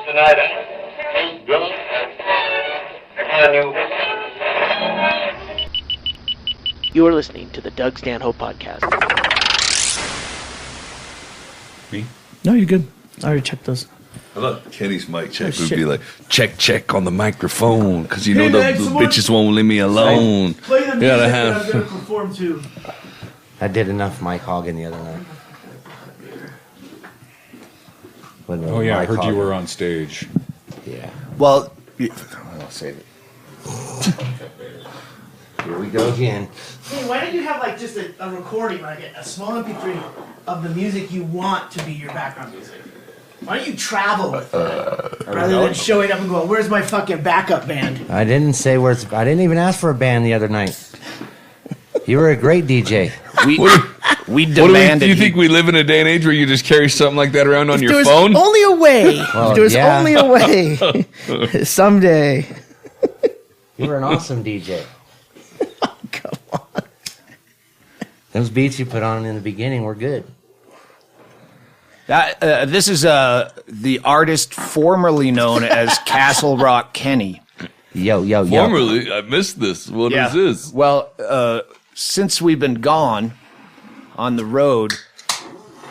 Tonight, he's drunk. Can you? You are listening to the Doug Stanhope Podcast. Me? No, you're good. I already checked those. I thought Kenny's mic check would be like, check on the microphone, because you know Meg, the someone- bitches won't leave me alone. Play the music Gotta that have- I'm going to perform to. I did enough Mike Hogan the other night. Oh yeah, I heard you were on stage. Yeah. Well, I'll save it. Here we go again. Hey, why don't you have like just a recording, like a small MP3 of the music you want to be your background music? Why don't you travel with it rather than showing up and going, "Where's my fucking backup band?" I didn't say words. I didn't even ask for a band the other night. You were a great DJ. We demanded. Do you think we live in a day and age where you just carry something like that around on If your there was phone? only a way. Well, If there was yeah. only a way. Someday. You were an awesome DJ. Come on. Those beats you put on in the beginning were good. This is the artist formerly known as Castle Rock Kenny. Yo. Formerly, I missed this. What is this? Well, since we've been gone on the road,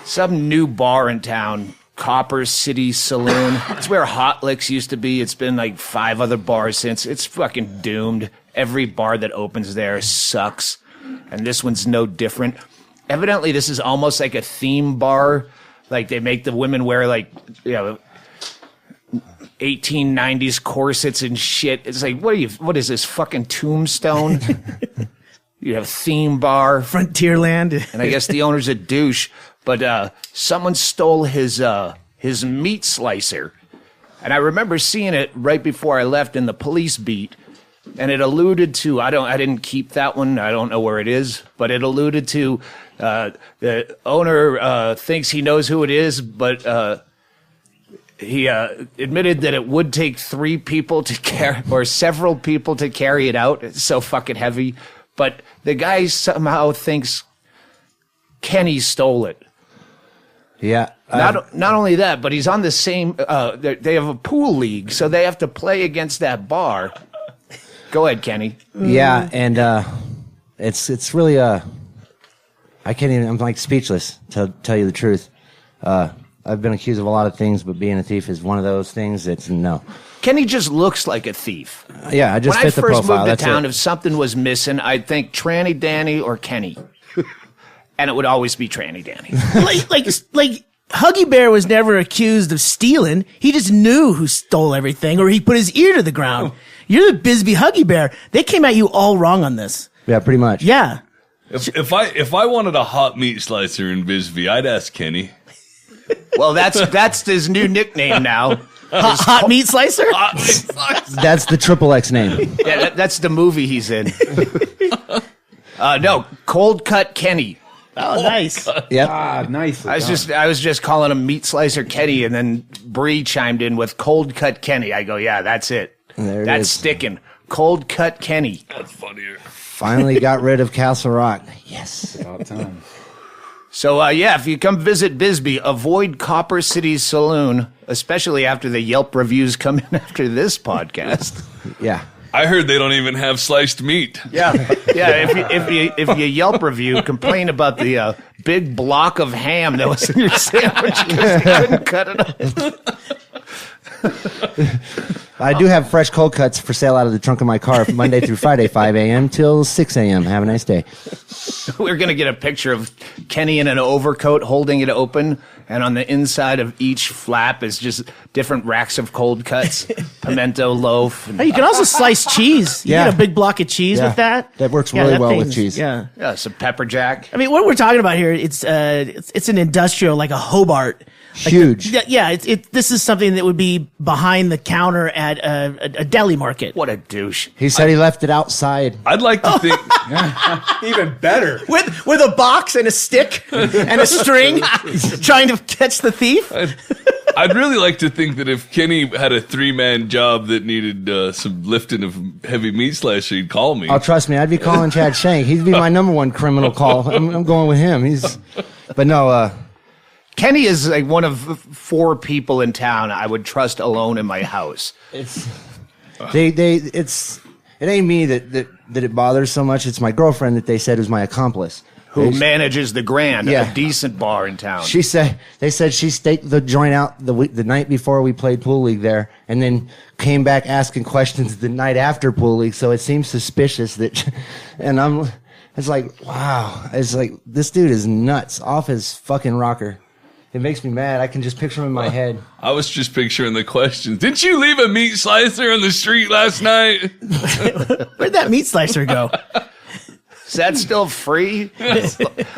some new bar in town, Copper City Saloon. It's where Hot Licks used to be. It's been like 5 other bars since. It's fucking doomed. Every bar that opens there sucks. And this one's no different. Evidently, this is almost like a theme bar. Like, they make the women wear, like, 1890s corsets and shit. It's like, what is this, fucking Tombstone? You have theme bar. Frontierland. And I guess the owner's a douche. But someone stole his meat slicer. And I remember seeing it right before I left in the police beat. And it alluded to, I didn't keep that one. I don't know where it is. But it alluded to the owner thinks he knows who it is, but he admitted that it would take 3 people to carry, or several people to carry it out. It's so fucking heavy. But the guy somehow thinks Kenny stole it. Yeah. Not only that, but he's on the same. They have a pool league, so they have to play against that bar. Go ahead, Kenny. Yeah, and it's really I can't even. I'm like speechless to tell you the truth. I've been accused of a lot of things, but being a thief is one of those things. It's no. Kenny just looks like a thief. Yeah, I just when fit the profile. When I first moved That's to town, it. if something was missing, I'd think Tranny Danny or Kenny. And it would always be Tranny Danny. like Huggy Bear was never accused of stealing. He just knew who stole everything, or he put his ear to the ground. You're the Bisbee Huggy Bear. They came at you all wrong on this. Yeah, pretty much. Yeah. If I wanted a hot meat slicer in Bisbee, I'd ask Kenny. Well, that's his new nickname now. Hot meat slicer? That's the Triple X name. Yeah, that's the movie he's in. No, Cold Cut Kenny. Oh, nice. Yep. Ah, nice. I was just calling him Meat Slicer Kenny, and then Bree chimed in with Cold Cut Kenny. I go, yeah, that's it. There it That's is. sticking. Cold Cut Kenny. That's funnier. Finally got rid of Castle Rock. Yes. About time. So, if you come visit Bisbee, avoid Copper City Saloon, especially after the Yelp reviews come in after this podcast. Yeah. I heard they don't even have sliced meat. Yeah. If you Yelp review, complain about the big block of ham that was in your sandwich because you couldn't cut it up. I do have fresh cold cuts for sale out of the trunk of my car Monday through Friday, 5 a.m. till 6 a.m. Have a nice day. We're going to get a picture of Kenny in an overcoat holding it open, and on the inside of each flap is just different racks of cold cuts, pimento loaf. Hey, you can also slice cheese. You Yeah. get a big block of cheese Yeah. with that. That works really that well with thing's- cheese. Yeah. Yeah, some pepper jack. I mean, what we're talking about here, it's an industrial, like a Hobart. Like Huge. This is something that would be behind the counter at a deli market. What a douche. He said he left it outside. I'd like to think. Even better. With a box and a stick and a string, trying to catch the thief. I'd really like to think that if Kenny had a 3-man job that needed some lifting of heavy meat slicer, he'd call me. Oh, trust me, I'd be calling Chad Shank. He'd be my number one criminal call. I'm going with him. But no, Kenny is like one of 4 people in town I would trust alone in my house. It ain't me that it bothers so much. It's my girlfriend that they said was my accomplice. Who manages the Grand, a decent bar in town. They said she staked the joint out the night before we played Pool League there, and then came back asking questions the night after Pool League, so it seems suspicious that, and it's like, wow, it's like, this dude is nuts, off his fucking rocker. It makes me mad. I can just picture him in my head. I was just picturing the questions. Didn't you leave a meat slicer on the street last night? Where'd that meat slicer go? Is that still free?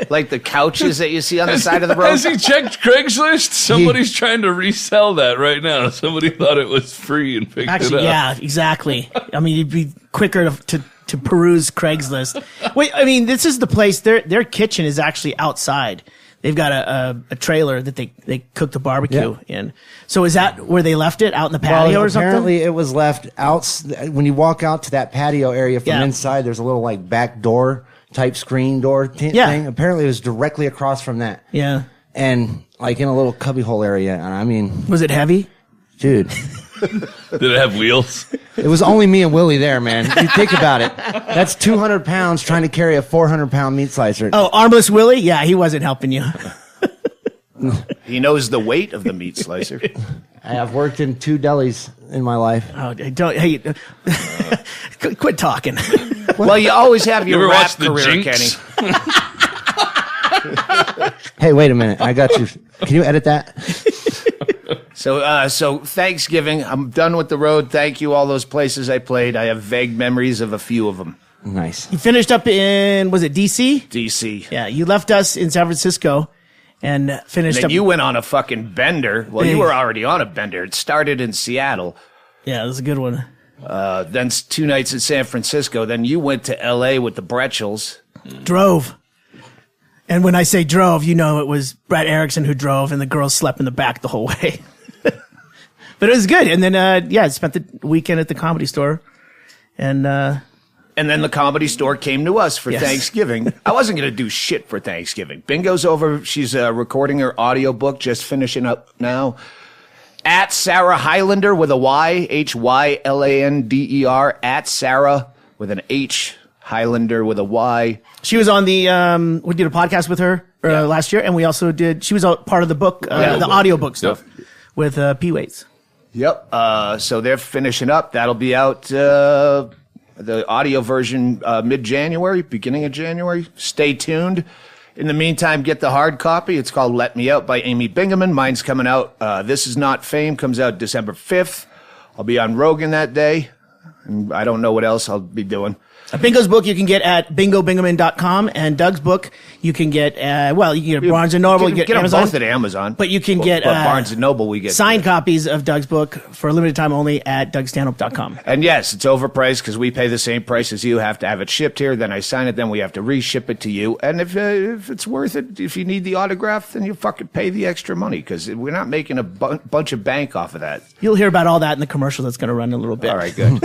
Like the couches that you see on the side of the road? Has he checked Craigslist? Somebody's trying to resell that right now. Somebody thought it was free and picked it up. Yeah, exactly. I mean, it'd be quicker to peruse Craigslist. Wait, I mean, this is the place. Their kitchen is actually outside. They've got a trailer that they cook the barbecue in. So is that where they left it, out in the patio or something? Apparently it was left out. When you walk out to that patio area from inside, there's a little like back door type screen door thing. Apparently it was directly across from that. Yeah. And like in a little cubbyhole area. And I mean, was it heavy? Dude. Did it have wheels? It was only me and Willie there, man. You think about it. That's 200 pounds trying to carry a 400-pound meat slicer. Oh, armless Willie? Yeah, he wasn't helping you. He knows the weight of the meat slicer. I've worked in 2 delis in my life. Oh, don't. Hey, quit talking. Well, you always have your ever rap watched The career, Jinx? Kenny. Hey, wait a minute. I got you. Can you edit that? So Thanksgiving, I'm done with the road. Thank you, all those places I played. I have vague memories of a few of them. Nice. You finished up in, was it DC? DC. Yeah, you left us in San Francisco and finished And up. you went on a fucking bender. Well, you were already on a bender. It started in Seattle. Yeah, it was a good one. Then 2 nights in San Francisco. Then you went to L.A. with the Bretchels. Drove. And when I say drove, you know it was Brett Erickson who drove, and the girls slept in the back the whole way. But it was good. And then, I spent the weekend at the Comedy Store. And then the Comedy Store came to us for Thanksgiving. I wasn't going to do shit for Thanksgiving. Bingo's over. She's recording her audiobook, just finishing up now. At Sarah Highlander with a Y, Hylander, at Sarah with an H, Highlander with a Y. She was on the, we did a podcast with her last year, and we also she was a part of the book, the audiobook stuff with P. Waits. Yep. So they're finishing up. That'll be out, the audio version, mid-January, beginning of January. Stay tuned. In the meantime, get the hard copy. It's called Let Me Out by Amy Bingaman. Mine's coming out. This Is Not Fame comes out December 5th. I'll be on Rogan that day. And I don't know what else I'll be doing. Bingo's book you can get at bingobingaman.com, and Doug's book you can get, you can get Barnes & Noble, you can get Amazon. Them both at Amazon. But you can get Barnes & Noble we get. Signed copies of Doug's book for a limited time only at dougstanhope.com. And yes, it's overpriced because we pay the same price as you. Have to have it shipped here, then I sign it, then we have to reship it to you. And if it's worth it, if you need the autograph, then you fucking pay the extra money because we're not making a bunch of bank off of that. You'll hear about all that in the commercial that's going to run in a little bit. All right, good.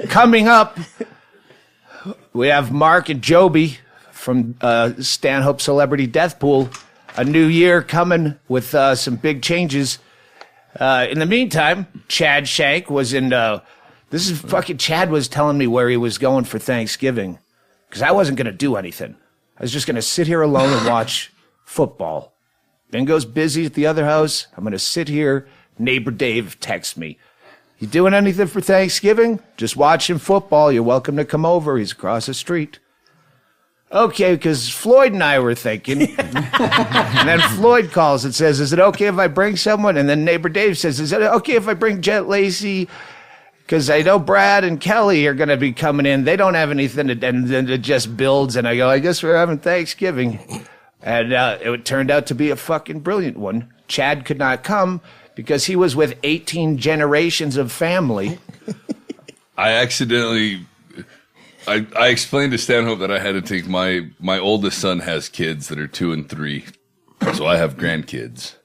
Coming up, we have Mark and Jobi from Stanhope Celebrity Death Pool. A new year coming with some big changes. In the meantime, Chad Shank was in... Chad was telling me where he was going for Thanksgiving because I wasn't going to do anything. I was just going to sit here alone and watch football. Bingo's busy at the other house. I'm going to sit here. Neighbor Dave texts me. You doing anything for Thanksgiving? Just watching football. You're welcome to come over. He's across the street. Okay, because Floyd and I were thinking. And then Floyd calls and says, is it okay if I bring someone? And then neighbor Dave says, is it okay if I bring Jet Lacey? Because I know Brad and Kelly are going to be coming in. They don't have anything. And then it just builds. And I go, I guess we're having Thanksgiving. And it turned out to be a fucking brilliant one. Chad could not come because he was with 18 generations of family. I accidentally... I explained to Stanhope that I had to take my oldest son has kids that are 2 and 3. So I have grandkids.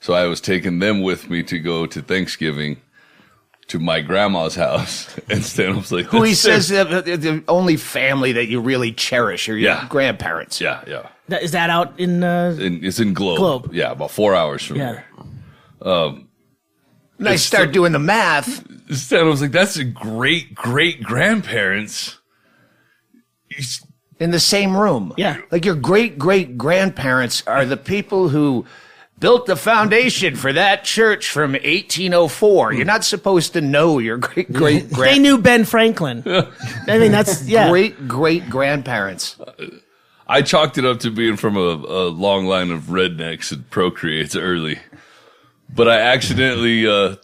So I was taking them with me to go to Thanksgiving to my grandma's house. And Stanhope's like... Who he says the only family that you really cherish are your grandparents. Yeah. Is that out in? It's in Globe. Yeah, about 4 hours from here. And I start doing the math. Stan was like, "That's a great grandparents." In the same room. Yeah. Like your great grandparents are the people who built the foundation for that church from 1804. You're not supposed to know your great They knew Ben Franklin. I mean, that's great grandparents. I chalked it up to being from a long line of rednecks and procreates early. But I accidentally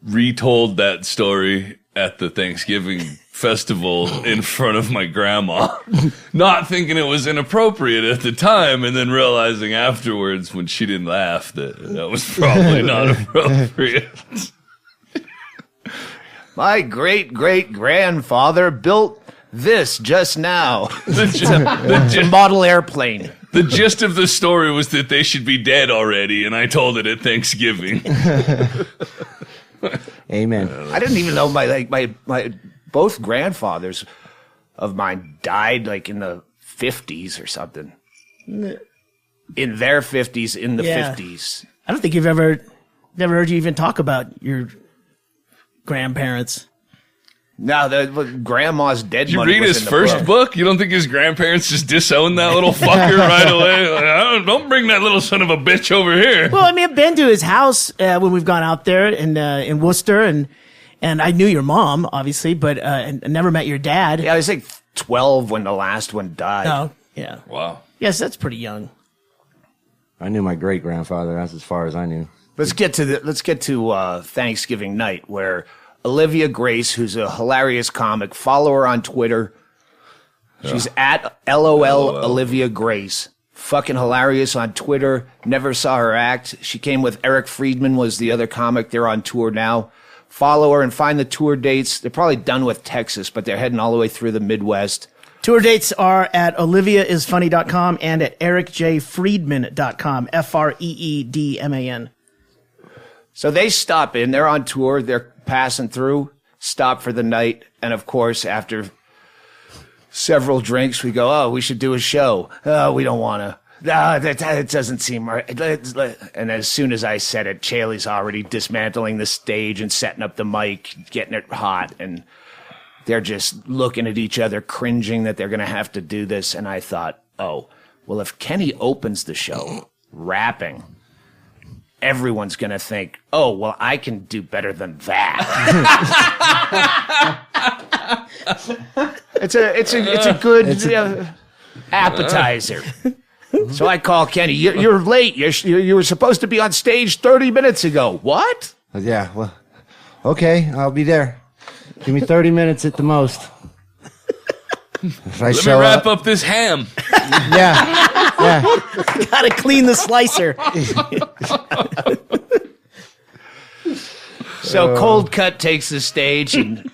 retold that story at the Thanksgiving festival in front of my grandma, not thinking it was inappropriate at the time, and then realizing afterwards when she didn't laugh that was probably not appropriate. My great grandfather built this just now. The model airplane. The gist of the story was that they should be dead already, and I told it at Thanksgiving. Amen. I didn't even know my both grandfathers of mine died like in the 50s or something. In their 50s, in the 50s. I don't think you've never heard you even talk about your grandparents. No, the grandma's dead. Did you read his first book? You don't think his grandparents just disowned that little fucker right away? Like, don't bring that little son of a bitch over here. Well, I mean, I've been to his house when we've gone out there in Worcester, and I knew your mom, obviously, but and never met your dad. Yeah, I was like 12 when the last one died. Oh, yeah. Wow. Yes, that's pretty young. I knew my great grandfather. That's as far as I knew. Let's get to Thanksgiving night, where Olivia Grace, who's a hilarious comic, follow her on Twitter. She's at LOL Olivia Grace. Fucking hilarious on Twitter. Never saw her act. She came with Eric Friedman, was the other comic. They're on tour now. Follow her and find the tour dates. They're probably done with Texas, but they're heading all the way through the Midwest. Tour dates are at oliviaisfunny.com and at ericjfriedman.com. FREEDMAN. So they stop in. They're on tour. They're passing through, stop for the night. And of course, after several drinks, we go, oh, we should do a show. Oh, we don't want to. That doesn't seem right. And as soon as I said it, Chaille's already dismantling the stage and setting up the mic, getting it hot. And they're just looking at each other, cringing that they're going to have to do this. And I thought, oh, well, if Kenny opens the show rapping, everyone's going to think, oh, well, I can do better than that. It's a good appetizer. So I call Kenny. You're late. You were supposed to be on stage 30 minutes ago. What? Yeah, well, okay, I'll be there. Give me 30 minutes at the most. Let me wrap up this ham. Yeah. Gotta clean the slicer. So Cold Cut takes the stage and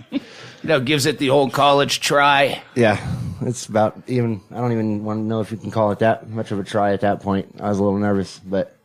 gives it the old college try. Yeah, it's about even. I don't even want to know if you can call it that much of a try at that point. I was a little nervous, but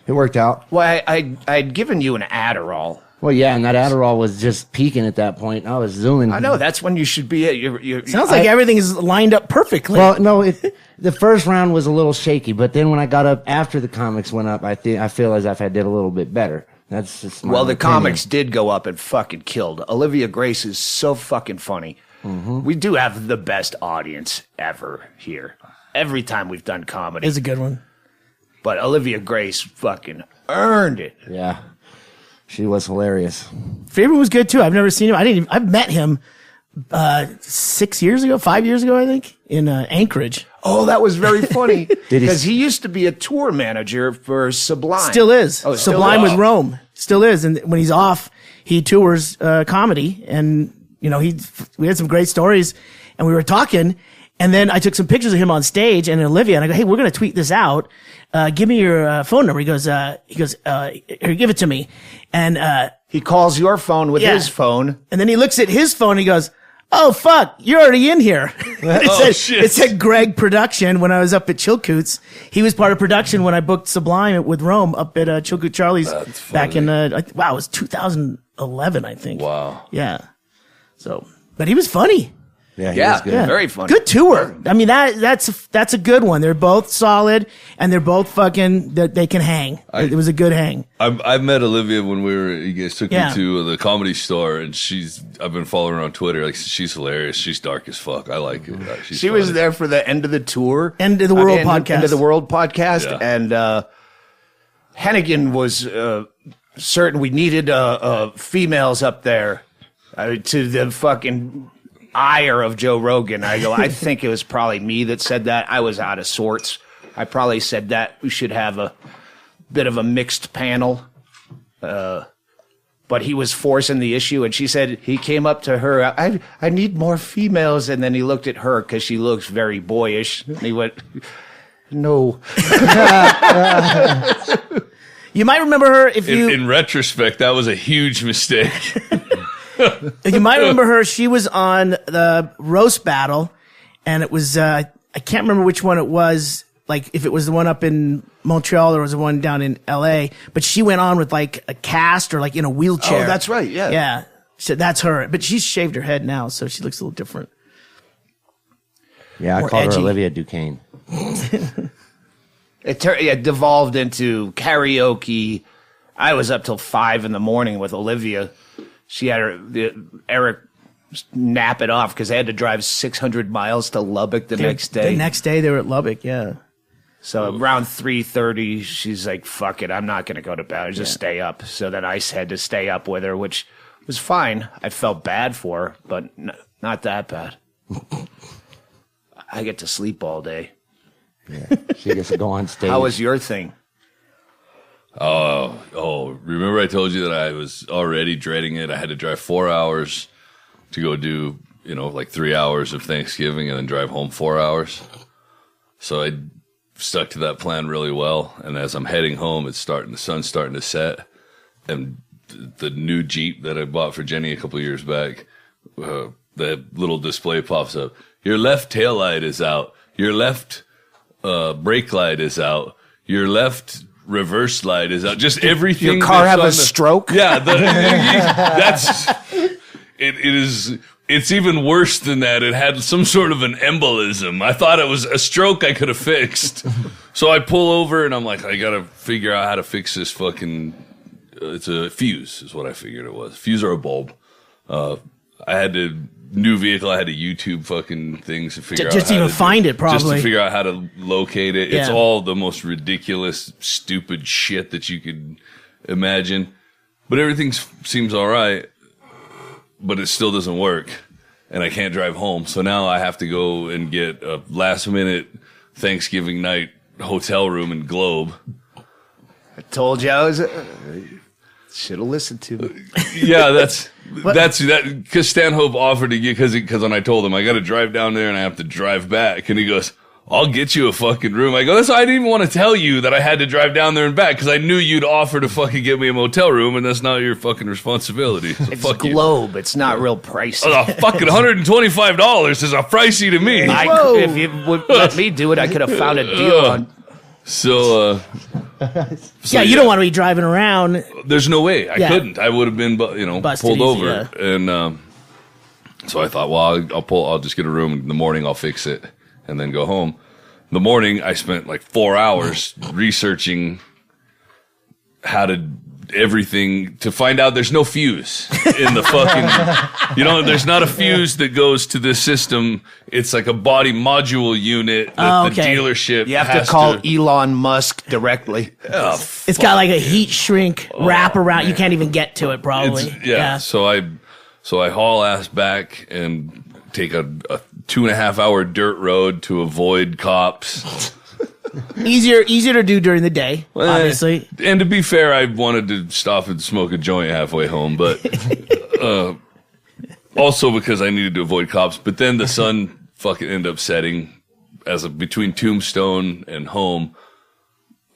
it worked out. Well, I'd given you an Adderall. Well, yeah, and that Adderall was just peaking at that point. I was zooming. I know, that's when you should be at. Sounds like everything is lined up perfectly. Well, no, the first round was a little shaky, but then when I got up after the comics went up, I feel as if I did a little bit better. That's just my opinion. Comics did go up and fucking killed. Olivia Grace is so fucking funny. Mm-hmm. We do have the best audience ever here. Every time we've done comedy. It's a good one. But Olivia Grace fucking earned it. Yeah. She was hilarious. Friedman was good too. I've never seen him. I've met him 5 years ago, I think, in Anchorage. Oh, that was very funny. Because he used to be a tour manager for Sublime. Still is. Oh, Sublime with Rome. Still is. And when he's off, he tours comedy. And, we had some great stories. And we were talking. And then I took some pictures of him on stage and Olivia. And I go, hey, we're going to tweet this out. Give me your phone number. He goes, here, give it to me. And he calls your phone with his phone. And then he looks at his phone and he goes, oh, fuck, you're already in here. It said Ggreg Production when I was up at Chilcoot's. He was part of production when I booked Sublime with Rome up at Chilcoot Charlie's back in, it was 2011, I think. Wow. Yeah. So, but he was funny. Yeah, he Yeah, was good. very funny. Good tour. I mean, that's a good one. They're both solid, and they're both fucking. They can hang. It was a good hang. I met Olivia when you guys took Yeah. me to the Comedy Store, and I've been following her on Twitter. Like, she's hilarious. She's dark as fuck. I like it. She was there for the End of the Tour. End of the World podcast. End of the World podcast. Yeah. And Hennigan was certain we needed females up there to the fucking ire of Joe Rogan. I go, I think it was probably me that said that. I was out of sorts. I probably said that we should have a bit of a mixed panel. But he was forcing the issue, and she said he came up to her, I need more females, and then he looked at her because she looks very boyish, and he went, no. You might remember her if you. In retrospect, that was a huge mistake. You might remember her. She was on the roast battle, and it was I can't remember which one it was. Like if it was the one up in Montreal or was the one down in L.A. But she went on with like a cast or like in a wheelchair. Oh, that's right. Yeah. Yeah. So that's her. But she's shaved her head now, so she looks a little different. Yeah, I More called edgy. her Olivia Duquesne. It devolved into karaoke. I was up till 5 a.m. with Olivia. She had Eric nap it off because they had to drive 600 miles to Lubbock the next day. The next day they were at Lubbock. Yeah. So around 3:30, she's like, fuck it, I'm not going to go to bed. I'll just stay up. So then I had to stay up with her, which was fine. I felt bad for her, but not that bad. I get to sleep all day. Yeah, she gets to go on stage. How was your thing? Oh, remember I told you that I was already dreading it? I had to drive 4 hours to go do, like 3 hours of Thanksgiving and then drive home 4 hours. So I stuck to that plan really well. And as I'm heading home, the sun's starting to set. And the new Jeep that I bought for Jenny a couple of years back, the little display pops up. Your left tail light is out. Your left brake light is out. Your left reverse light is out. Just everything. Your car have a stroke? Yeah, it's even worse than that. It had some sort of an embolism. I thought it was a stroke I could have fixed. So I pull over and I'm like, I gotta figure out how to fix this fucking, it's a fuse is what I figured it was. Fuse or a bulb. New vehicle, I had to YouTube fucking things to figure out Just how even to find it, probably. Just to figure out how to locate it. It's Yeah. all the most ridiculous, stupid shit that you could imagine. But everything seems all right, but it still doesn't work. And I can't drive home. So now I have to go and get a last-minute Thanksgiving night hotel room in Globe. I told you I was... should have listened to me. Yeah, that's because Stanhope offered to get, because when I told him I got to drive down there and I have to drive back, and he goes, I'll get you a fucking room. I go, that's why I didn't even want to tell you that I had to drive down there and back, because I knew you'd offer to fucking get me a motel room, and that's not your fucking responsibility. So It's fuck you. Globe. It's not real pricey. Oh, fucking $125 is a pricey to me. If you would let me do it, I could have found a deal on... So, Yeah, you don't want to be driving around. there's no way. I Yeah. couldn't. I would have been, Busted pulled easy, over. yeah. And so I thought, well, I'll just get a room in the morning. I'll fix it and then go home. The morning, I spent like 4 hours researching how to everything to find out there's no fuse in the fucking, there's not a fuse that goes to this system. It's like a body module unit that the dealership You have has to call Elon Musk directly. It's got like a heat shrink wrap around. You can't even get to it, probably. So I haul ass back and take a 2.5 hour dirt road to avoid cops. Easier to do during the day, obviously. And to be fair, I wanted to stop and smoke a joint halfway home, but also because I needed to avoid cops. But then the sun fucking ended up setting between Tombstone and home.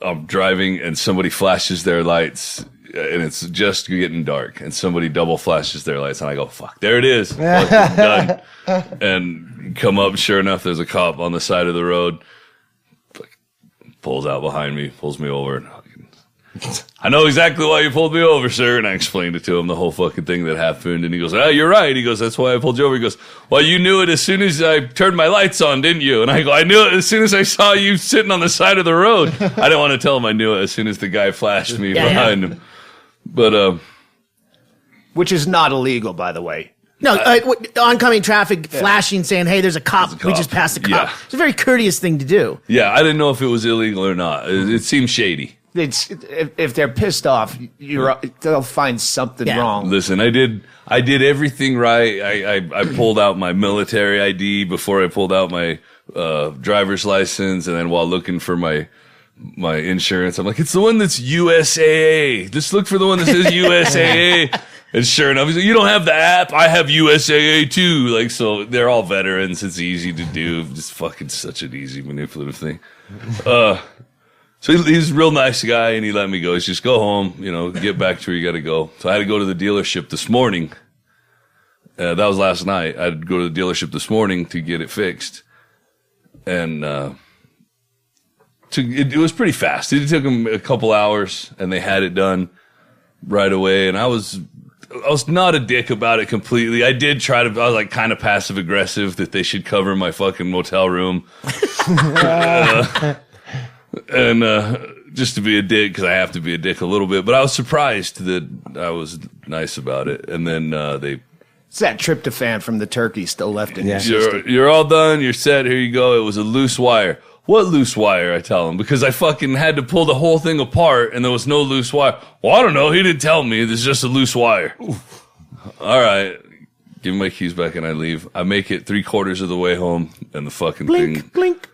I'm driving and somebody flashes their lights. And it's just getting dark, and somebody double flashes their lights, and I go, fuck, there it is. Fucking done. And come up, sure enough, there's a cop on the side of the road. Pulls out behind me, pulls me over, and I know exactly why you pulled me over, sir. And I explained it to him, the whole fucking thing that happened. And he goes, you're right. He goes, that's why I pulled you over. He goes, well, you knew it as soon as I turned my lights on, didn't you? And I go, I knew it as soon as I saw you sitting on the side of the road. I didn't want to tell him I knew it as soon as the guy flashed me behind him. But, which is not illegal, by the way. No, oncoming traffic flashing saying, hey, there's a cop. We just passed a cop. Yeah. It's a very courteous thing to do. Yeah, I didn't know if it was illegal or not. It seemed shady. If they're pissed off, they'll find something wrong. Listen, I did everything right. I pulled out my military ID before I pulled out my driver's license, and then while looking for my insurance, I'm like, it's the one that's USAA. Just look for the one that says USAA. And sure enough, he's like, you don't have the app. I have USAA too. Like, so they're all veterans. It's easy to do. Just fucking such an easy manipulative thing. So he's a real nice guy, and he let me go. He's just go home, get back to where you got to go. So I had to go to the dealership this morning. That was last night. I had to go to the dealership this morning to get it fixed. And it was pretty fast. It took them a couple hours, and they had it done right away. And I was not a dick about it completely. I did I was like kind of passive aggressive that they should cover my fucking motel room. And just to be a dick, because I have to be a dick a little bit. But I was surprised that I was nice about it. And then it's that tryptophan from the turkey still left in your system. You're all done. You're set. Here you go. It was a loose wire. What loose wire? I tell him, because I fucking had to pull the whole thing apart and there was no loose wire. Well, I don't know. He didn't tell me. There's just a loose wire. All right. Give me my keys back and I leave. I make it 3/4 of the way home and the fucking blink, blink.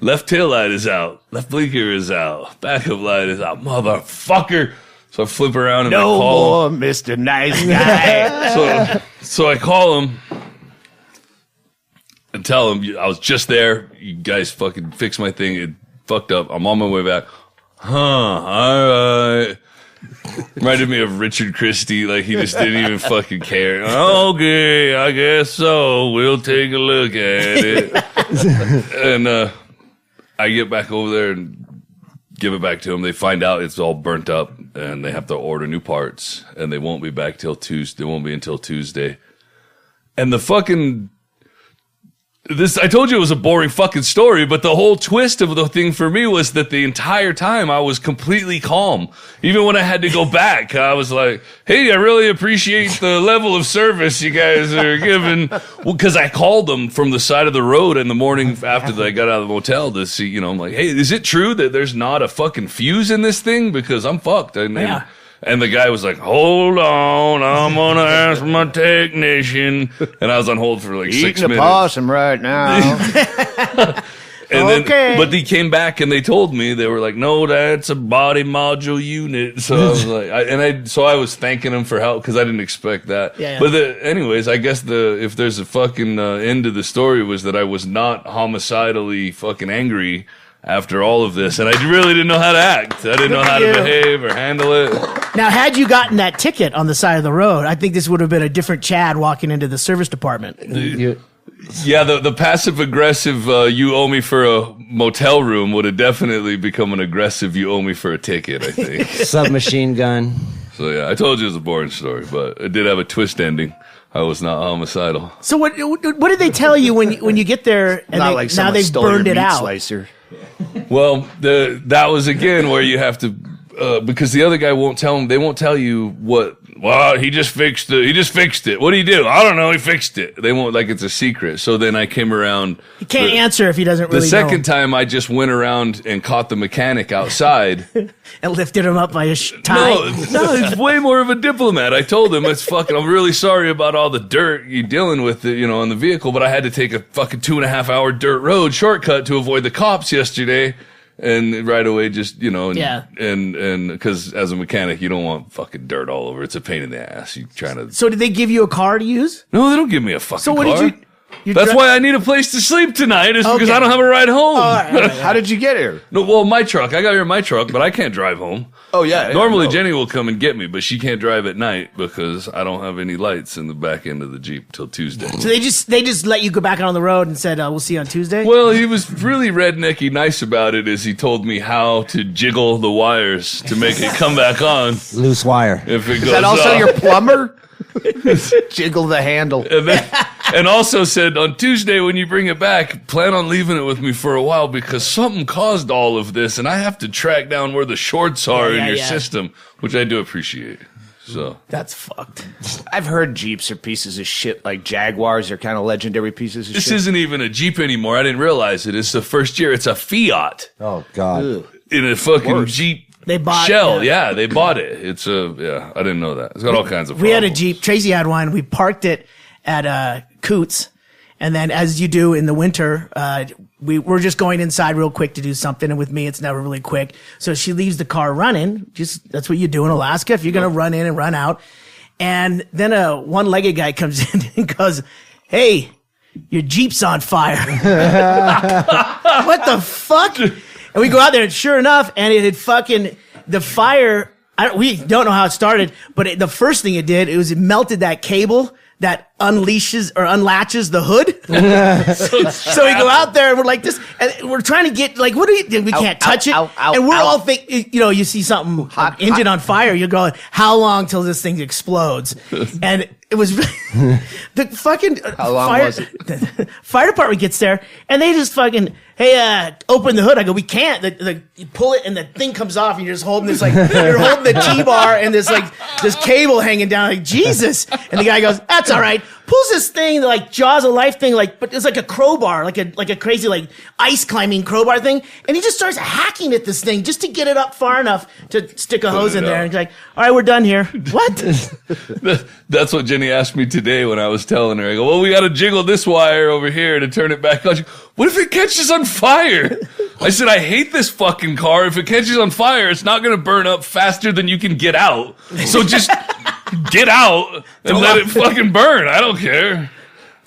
Left tail light is out. Left blinker is out. Backup light is out. Motherfucker. So I flip around and I call him. No more Mr. Nice Guy. So I call him and tell him I was just there. You guys fucking fix my thing. It fucked up. I'm on my way back. All right. Reminded me of Richard Christie. Like he just didn't even fucking care. Okay, I guess so. We'll take a look at it. And I get back over there and give it back to them. They find out it's all burnt up and they have to order new parts and they won't be back till Tuesday. They won't be until Tuesday. And the fucking I told you it was a boring fucking story, but the whole twist of the thing for me was that the entire time I was completely calm. Even when I had to go back, I was like, hey, I really appreciate the level of service you guys are giving. Well, because I called them from the side of the road in the morning after I got out of the motel to see, I'm like, hey, is it true that there's not a fucking fuse in this thing? Because I'm fucked. And the guy was like, hold on, I'm going to ask my technician. And I was on hold for like 6 minutes. Eating a possum right now. But he came back and they told me, they were like, no, that's a body module unit. So I was like, so I was thanking him for help because I didn't expect that. Yeah. But anyways, I guess if there's a fucking end to the story was that I was not homicidally fucking angry after all of this, and I really didn't know how to act. I didn't know how to behave or handle it. Now, had you gotten that ticket on the side of the road, I think this would have been a different Chad walking into the service department. Yeah, the passive-aggressive, you owe me for a motel room would have definitely become an aggressive, you owe me for a ticket, I think. Submachine gun. So, yeah, I told you it was a boring story, but it did have a twist ending. I was not homicidal. So what did they tell you when you get there and now they've burned it out? Slicer. Well, that was again where you have to because the other guy won't tell him. They won't tell you what. Well, he just fixed it. He just fixed it. What did he do? I don't know. He fixed it. They won't, like it's a secret. So then I came around. He can't answer if he doesn't really know. The second time I just went around and caught the mechanic outside. And lifted him up by his tie. No, he's way more of a diplomat. I told him, I'm really sorry about all the dirt you're dealing with, on the vehicle, but I had to take a fucking 2.5 hour dirt road shortcut to avoid the cops yesterday. And right away, just, and because as a mechanic, you don't want fucking dirt all over. It's a pain in the ass. You trying to. So did they give you a car to use? No, they don't give me a fucking car. So what did you? That's why I need a place to sleep tonight, is because Okay. I don't have a ride home. All right. How did you get here? No, well, my truck. I got here in my truck, but I can't drive home. Oh, yeah. Normally, no. Jenny will come and get me, but she can't drive at night because I don't have any lights in the back end of the Jeep till Tuesday. So they just let you go back on the road and said, we'll see you on Tuesday? Well, he was really rednecky nice about it as he told me how to jiggle the wires to make it come back on Loose wire. if it goes Is that also off. your plumber? Jiggle the handle. And also said, on Tuesday when you bring it back, plan on leaving it with me for a while because something caused all of this and I have to track down where the shorts are in your system, which I do appreciate. So That's fucked. I've heard Jeeps are pieces of shit, like Jaguars are kind of legendary pieces of this shit. isn't even a Jeep anymore. I didn't realize it. It's the first year. It's a Fiat Oh, God. in a fucking Jeep. They bought Shell, yeah, they bought it. It's I didn't know that. It's got all kinds of We had a problems. Jeep. Tracy had one. We parked it at Coots. And then, as you do in the winter, we're just going inside real quick to do something. And with me, it's never really quick. So she leaves the car running. That's what you do in Alaska. If you're going to run in and run out. And then a one-legged guy comes in and goes, "Hey, your Jeep's on fire." What the fuck? And we go out there, and sure enough, and it had fucking, the fire, we don't know how it started, but the first thing it did, it melted that cable that unlatches the hood. So we go out there and we're like this, and we're trying to get, like, what do we, we can't touch it. And we're all thinking, you see something, engine on fire, you're going, how long till this thing explodes? And it was, the fucking How long was it? The fire department gets there and they just fucking, hey, open the hood. I go, we can't. You pull it and the thing comes off and you're just holding this, like, you're holding the T-bar and this cable hanging down, like, Jesus. And the guy goes, that's all right. Pulls this thing, like Jaws of Life thing, like, but it's like a crowbar, like a crazy, like, ice climbing crowbar thing. And he just starts hacking at this thing just to get it up far enough to stick a hose in there. And he's like, all right, we're done here. What? That's what Jenny asked me today when I was telling her. I go, well, we got to jiggle this wire over here to turn it back on. She goes, what if it catches on fire? I said, I hate this fucking car. If it catches on fire, it's not going to burn up faster than you can get out. So just get out and let it fucking burn. I don't care.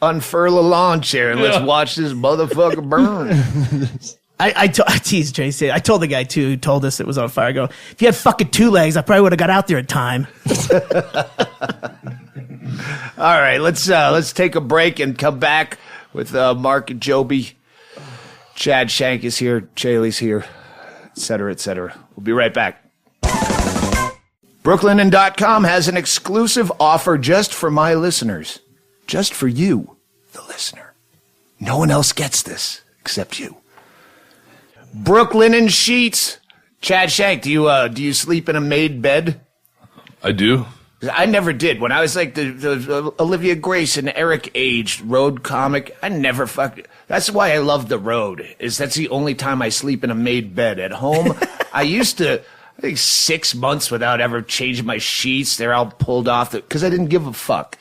Unfurl a lawn chair and let's watch this motherfucker burn. I teased Tracy. I told the guy too who told us it was on fire. I go, if you had fucking 2 legs, I probably would have got out there in time. All right, let's take a break and come back with Mark and Jobi. Chad Shank is here, Chaille's here, et cetera, et cetera. We'll be right back. Brooklinen.com has an exclusive offer just for my listeners. Just for you, the listener. No one else gets this except you. Brooklinen sheets. Chad Shank, do you sleep in a made bed? I do. I never did. When I was like the Olivia Grace and Eric aged road comic, I never that's why I love the road, is that's the only time I sleep in a made bed. At home, I used to, I think 6 months without ever changing my sheets. They're all pulled off because I didn't give a fuck.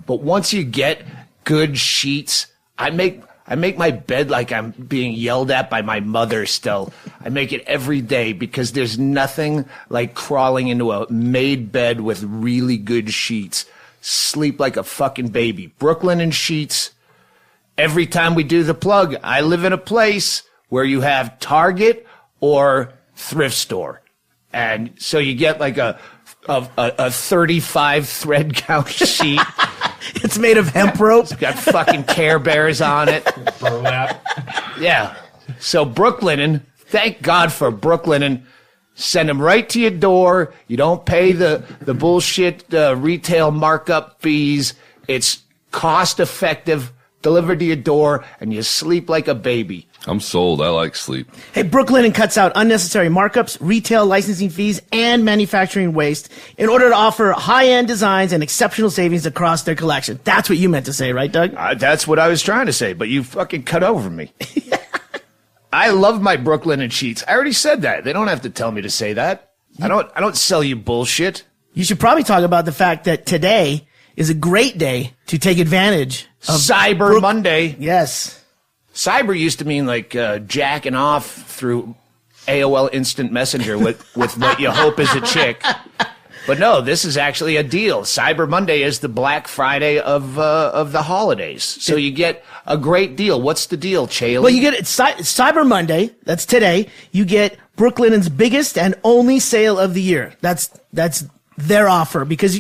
But once you get good sheets, I make my bed like I'm being yelled at by my mother still. I make it every day because there's nothing like crawling into a made bed with really good sheets. Sleep like a fucking baby. Brooklinen sheets. Every time we do the plug, I live in a place where you have Target or thrift store. And so you get like a 35 thread count sheet. It's made of hemp rope. It's got fucking Care Bears on it. Burlap. Yeah. So Brooklinen, thank God for Brooklinen. Send them right to your door. You don't pay the bullshit retail markup fees. It's cost effective, delivered to your door, and you sleep like a baby. I'm sold. I like sleep. Hey, Brooklinen cuts out unnecessary markups, retail licensing fees, and manufacturing waste in order to offer high-end designs and exceptional savings across their collection. That's what you meant to say, right, Doug? That's what I was trying to say, but you fucking cut over me. I love my Brooklinen sheets. I already said that. They don't have to tell me to say that. I don't sell you bullshit. You should probably talk about the fact that today is a great day to take advantage of Cyber Monday. Yes. Cyber used to mean like jacking off through AOL Instant Messenger with what you hope is a chick. But no, this is actually a deal. Cyber Monday is the Black Friday of the holidays. So you get a great deal. What's the deal, Chaille? Well, you get Cyber Monday. That's today. You get Brooklinen's biggest and only sale of the year. That's their offer, because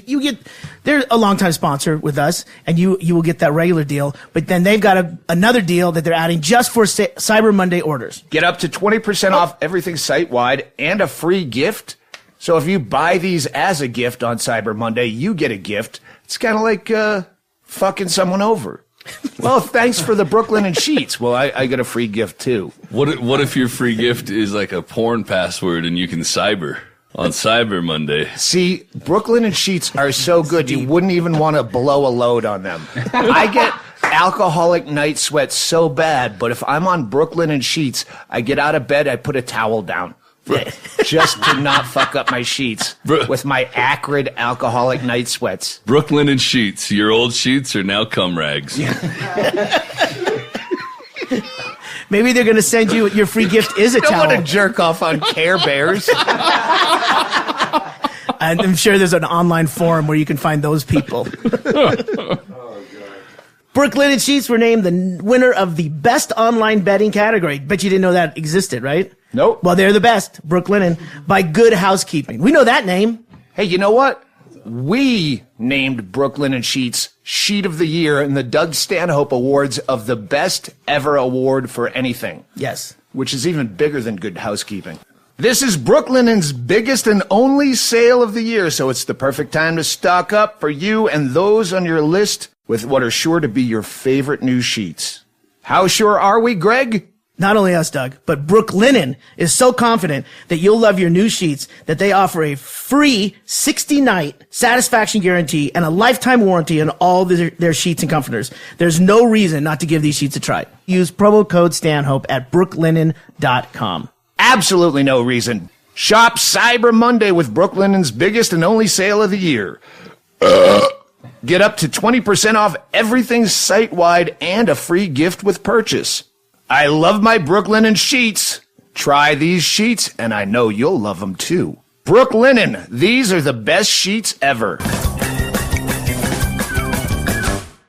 they're a longtime sponsor with us, and you will get that regular deal. But then they've got another deal that they're adding just for Cyber Monday orders. Get up to 20% off everything site-wide and a free gift. So if you buy these as a gift on Cyber Monday, you get a gift. It's kind of like fucking someone over. Well, thanks for the Brooklyn and sheets. Well, I get a free gift too. What if your free gift is like a porn password and you can cyber on Cyber Monday? See, Brooklyn and sheets are so good you wouldn't even want to blow a load on them. I get alcoholic night sweats so bad, but if I'm on Brooklyn and sheets, I get out of bed, I put a towel down. Just to not fuck up my sheets with my acrid alcoholic night sweats. Brooklyn and sheets. Your old sheets are now cum rags. Maybe they're going to send you your free gift is a Don't towel. want to jerk off on Care Bears. And I'm sure there's an online forum where you can find those people. Brooklyn and Sheets were named the winner of the best online betting category. Bet you didn't know that existed, right? Nope. Well, they're the best, Brooklyn, by Good Housekeeping. We know that name. Hey, you know what? We named Brooklyn and Sheets Sheet of the Year in the Doug Stanhope Awards of the best ever award for anything. Yes. Which is even bigger than Good Housekeeping. This is Brooklyn's biggest and only sale of the year, so it's the perfect time to stock up for you and those on your list with what are sure to be your favorite new sheets. How sure are we, Ggreg? Not only us, Doug, but Brooklinen is so confident that you'll love your new sheets that they offer a free 60-night satisfaction guarantee and a lifetime warranty on all their sheets and comforters. There's no reason not to give these sheets a try. Use promo code Stanhope at brooklinen.com. Absolutely no reason. Shop Cyber Monday with Brooklyn's biggest and only sale of the year. Get up to 20% off everything site-wide and a free gift with purchase. I love my Brooklinen sheets. Try these sheets, and I know you'll love them too. Brooklinen, these are the best sheets ever.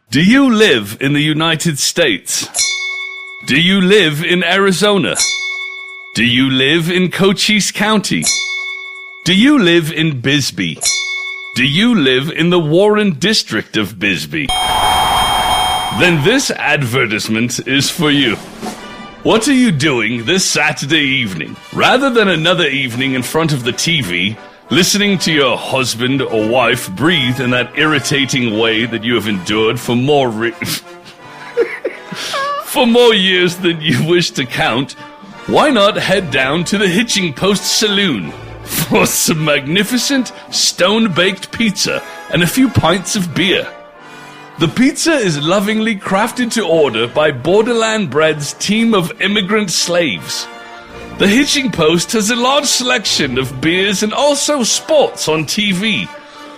Do you live in the United States? Do you live in Arizona? Do you live in Cochise County? Do you live in Bisbee? Do you live in the Warren District of Bisbee? Then this advertisement is for you. What are you doing this Saturday evening? Rather than another evening in front of the TV, listening to your husband or wife breathe in that irritating way that you have endured for more years than you wish to count, why not head down to the Hitching Post Saloon for some magnificent stone-baked pizza and a few pints of beer? The pizza is lovingly crafted to order by Borderland Bread's team of immigrant slaves. The Hitching Post has a large selection of beers and also sports on TV,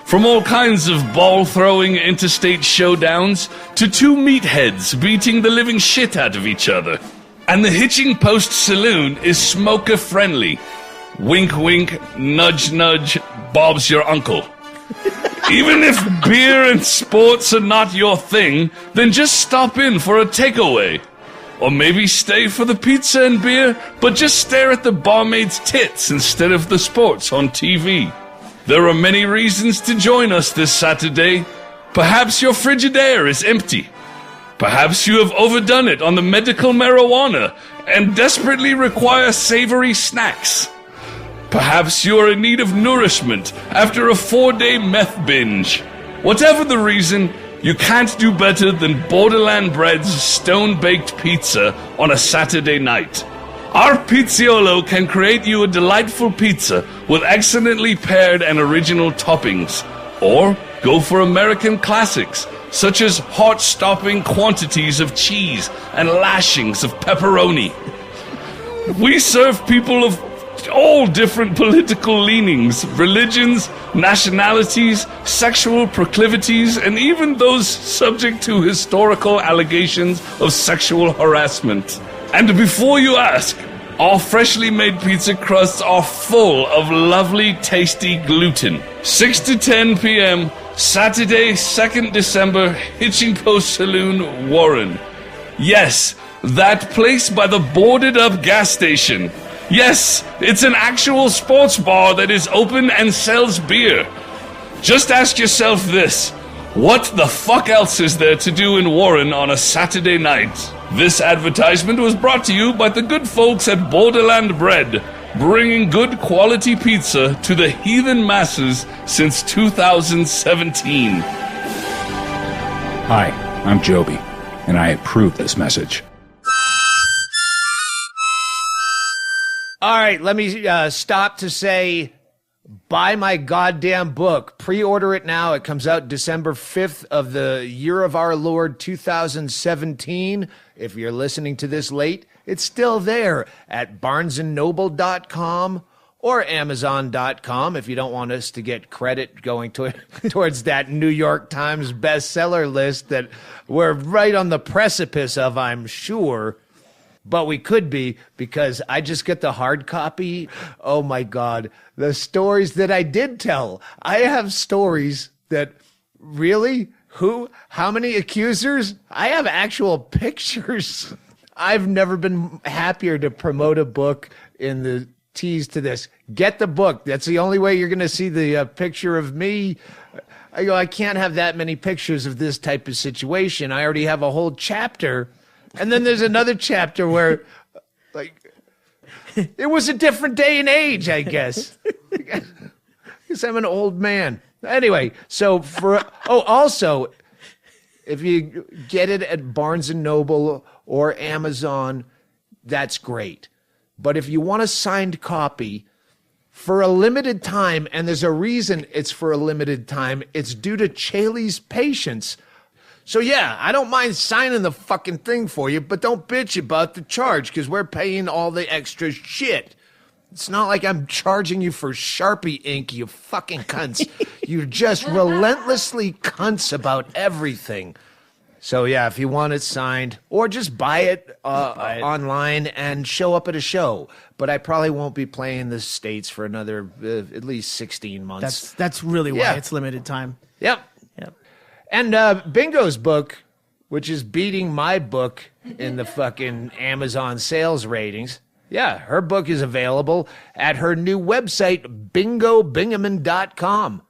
from all kinds of ball-throwing interstate showdowns to two meatheads beating the living shit out of each other. And the Hitching Post Saloon is smoker-friendly. Wink, wink, nudge, nudge, Bob's your uncle. Even if beer and sports are not your thing, then just stop in for a takeaway. Or maybe stay for the pizza and beer, but just stare at the barmaid's tits instead of the sports on TV. There are many reasons to join us this Saturday. Perhaps your Frigidaire is empty. Perhaps you have overdone it on the medical marijuana and desperately require savory snacks. Perhaps you are in need of nourishment after a 4-day meth binge. Whatever the reason, you can't do better than Borderland Bread's stone-baked pizza on a Saturday night. Our Pizziolo can create you a delightful pizza with excellently paired and original toppings. Or go for American classics, such as heart-stopping quantities of cheese and lashings of pepperoni. We serve people of all different political leanings, religions, nationalities, sexual proclivities, and even those subject to historical allegations of sexual harassment. And before you ask, Our freshly made pizza crusts are full of lovely, tasty gluten. 6 to 10 p.m., Saturday, 2nd December, Hitching Post Saloon, Warren. Yes, that place by the boarded up gas station. Yes, it's an actual sports bar that is open and sells beer. Just ask yourself this. What the fuck else is there to do in Warren on a Saturday night? This advertisement was brought to you by the good folks at Borderland Bread, bringing good quality pizza to the heathen masses since 2017. Hi, I'm Jobi, and I approve this message. All right, let me stop to say, buy my goddamn book. Pre-order it now. It comes out December 5th of the year of our Lord 2017. If you're listening to this late, it's still there at barnesandnoble.com or amazon.com if you don't want us to get credit going towards that New York Times bestseller list that we're right on the precipice of, I'm sure. But we could be, because I just get the hard copy. Oh, my God. The stories that I did tell. I have stories that, really? Who? How many accusers? I have actual pictures. I've never been happier to promote a book in the tease to this. Get the book. That's the only way you're going to see the picture of me. I go, I can't have that many pictures of this type of situation. I already have a whole chapter. And then there's another chapter where, like, it was a different day and age, I guess. Because I'm an old man. Anyway, so also, if you get it at Barnes & Noble or Amazon, that's great. But if you want a signed copy for a limited time, and there's a reason it's for a limited time, it's due to Chaille's patience. So yeah, I don't mind signing the fucking thing for you, but don't bitch about the charge, because we're paying all the extra shit. It's not like I'm charging you for Sharpie ink, you fucking cunts. You're just relentlessly cunts about everything. So yeah, if you want it signed, or just buy it online and show up at a show. But I probably won't be playing the States for another at least 16 months. That's really why it's limited time. Yep. And Bingo's book, which is beating my book in the fucking Amazon sales ratings. Yeah, her book is available at her new website, bingobingaman.com.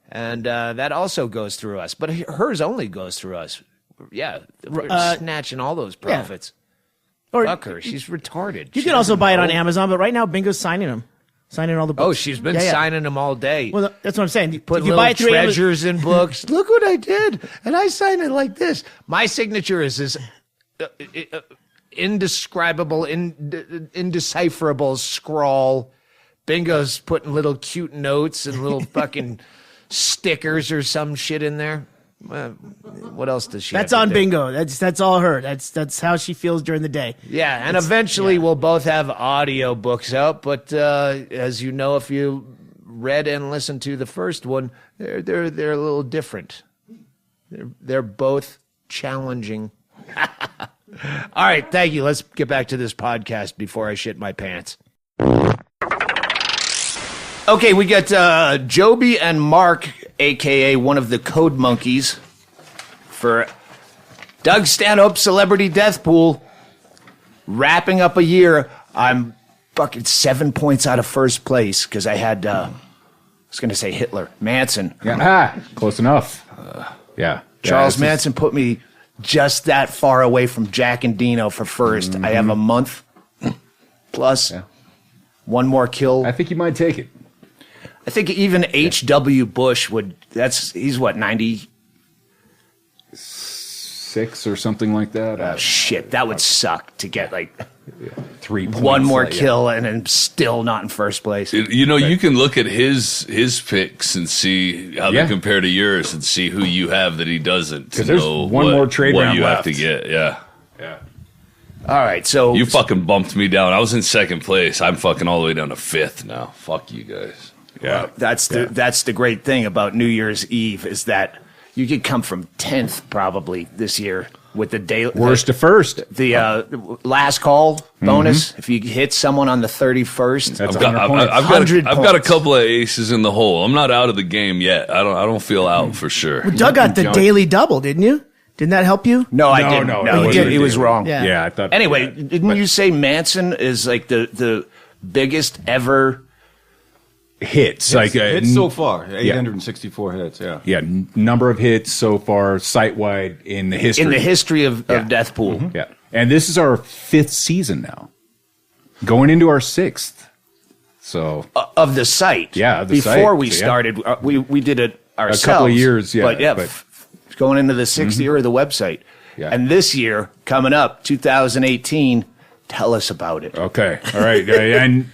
And that also goes through us. But hers only goes through us. Yeah, we're snatching all those profits. Yeah. Or, fuck her. She's retarded. You can also buy it on Amazon, but right now Bingo's signing them. Signing all the books. Oh, she's been signing them all day. Well, that's what I'm saying. Put if you little buy it through treasures in books. Look what I did. And I signed it like this. My signature is this indescribable, indecipherable scrawl. Bingo's putting little cute notes and little fucking stickers or some shit in there. What else does she That's have to on do? Bingo. That's all her. That's how she feels during the day. Yeah, and eventually we'll both have audio books out. But as you know, if you read and listened to the first one, they're a little different. They're both challenging. All right, thank you. Let's get back to this podcast before I shit my pants. Okay, we got Jobi and Mark, a.k.a. one of the Code Monkeys, for Doug Stanhope Celebrity Death Pool. Wrapping up a year. I'm fucking 7 points out of first place because I had, I was going to say Hitler, Manson. Yeah, close enough. Charles Manson put me just that far away from Jack and Dino for first. Mm-hmm. I have a month plus one more kill. I think you might take it. I think even H.W. Bush would, he's what, 96 or something like that? Oh, shit, that would suck to get like 3 points. One more kill and then still not in first place. You know, you can look at his picks and see how they compare to yours and see who you have that he doesn't. Because there's one more trade round left. left. Have to get, yeah. All right, so... You fucking bumped me down. I was in second place. I'm fucking all the way down to fifth now. Fuck you guys. Yeah, well, that's the great thing about New Year's Eve is that you could come from 10th probably this year. with the daily Worst to first. The last call bonus. If you hit someone on the 31st, That's I've got 100 I've got a points. couple of aces in the hole. I'm not out of the game yet. I don't feel out for sure. Well, Doug got the daily double, didn't you? Didn't that help you? No, I didn't. no, No, it he, wasn't he was daily. wrong. Yeah. Yeah, I thought. Anyway, didn't you say Manson is like the biggest ever? hits like hits so far, 864 hits. Yeah, number of hits so far site wide in the history. In the history of Death Pool. Yeah, and this is our 5th season now, going into our 6th. So Of the site. Yeah, of the Before site. we So, yeah. started, we did it ourselves. couple of years, yeah, But yeah, but- going into the 6th year of the website. Yeah. And this year, coming up, 2018, tell us about it. okay, all right, and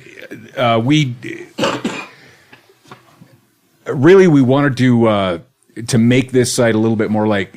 we really we wanted to make this site a little bit more like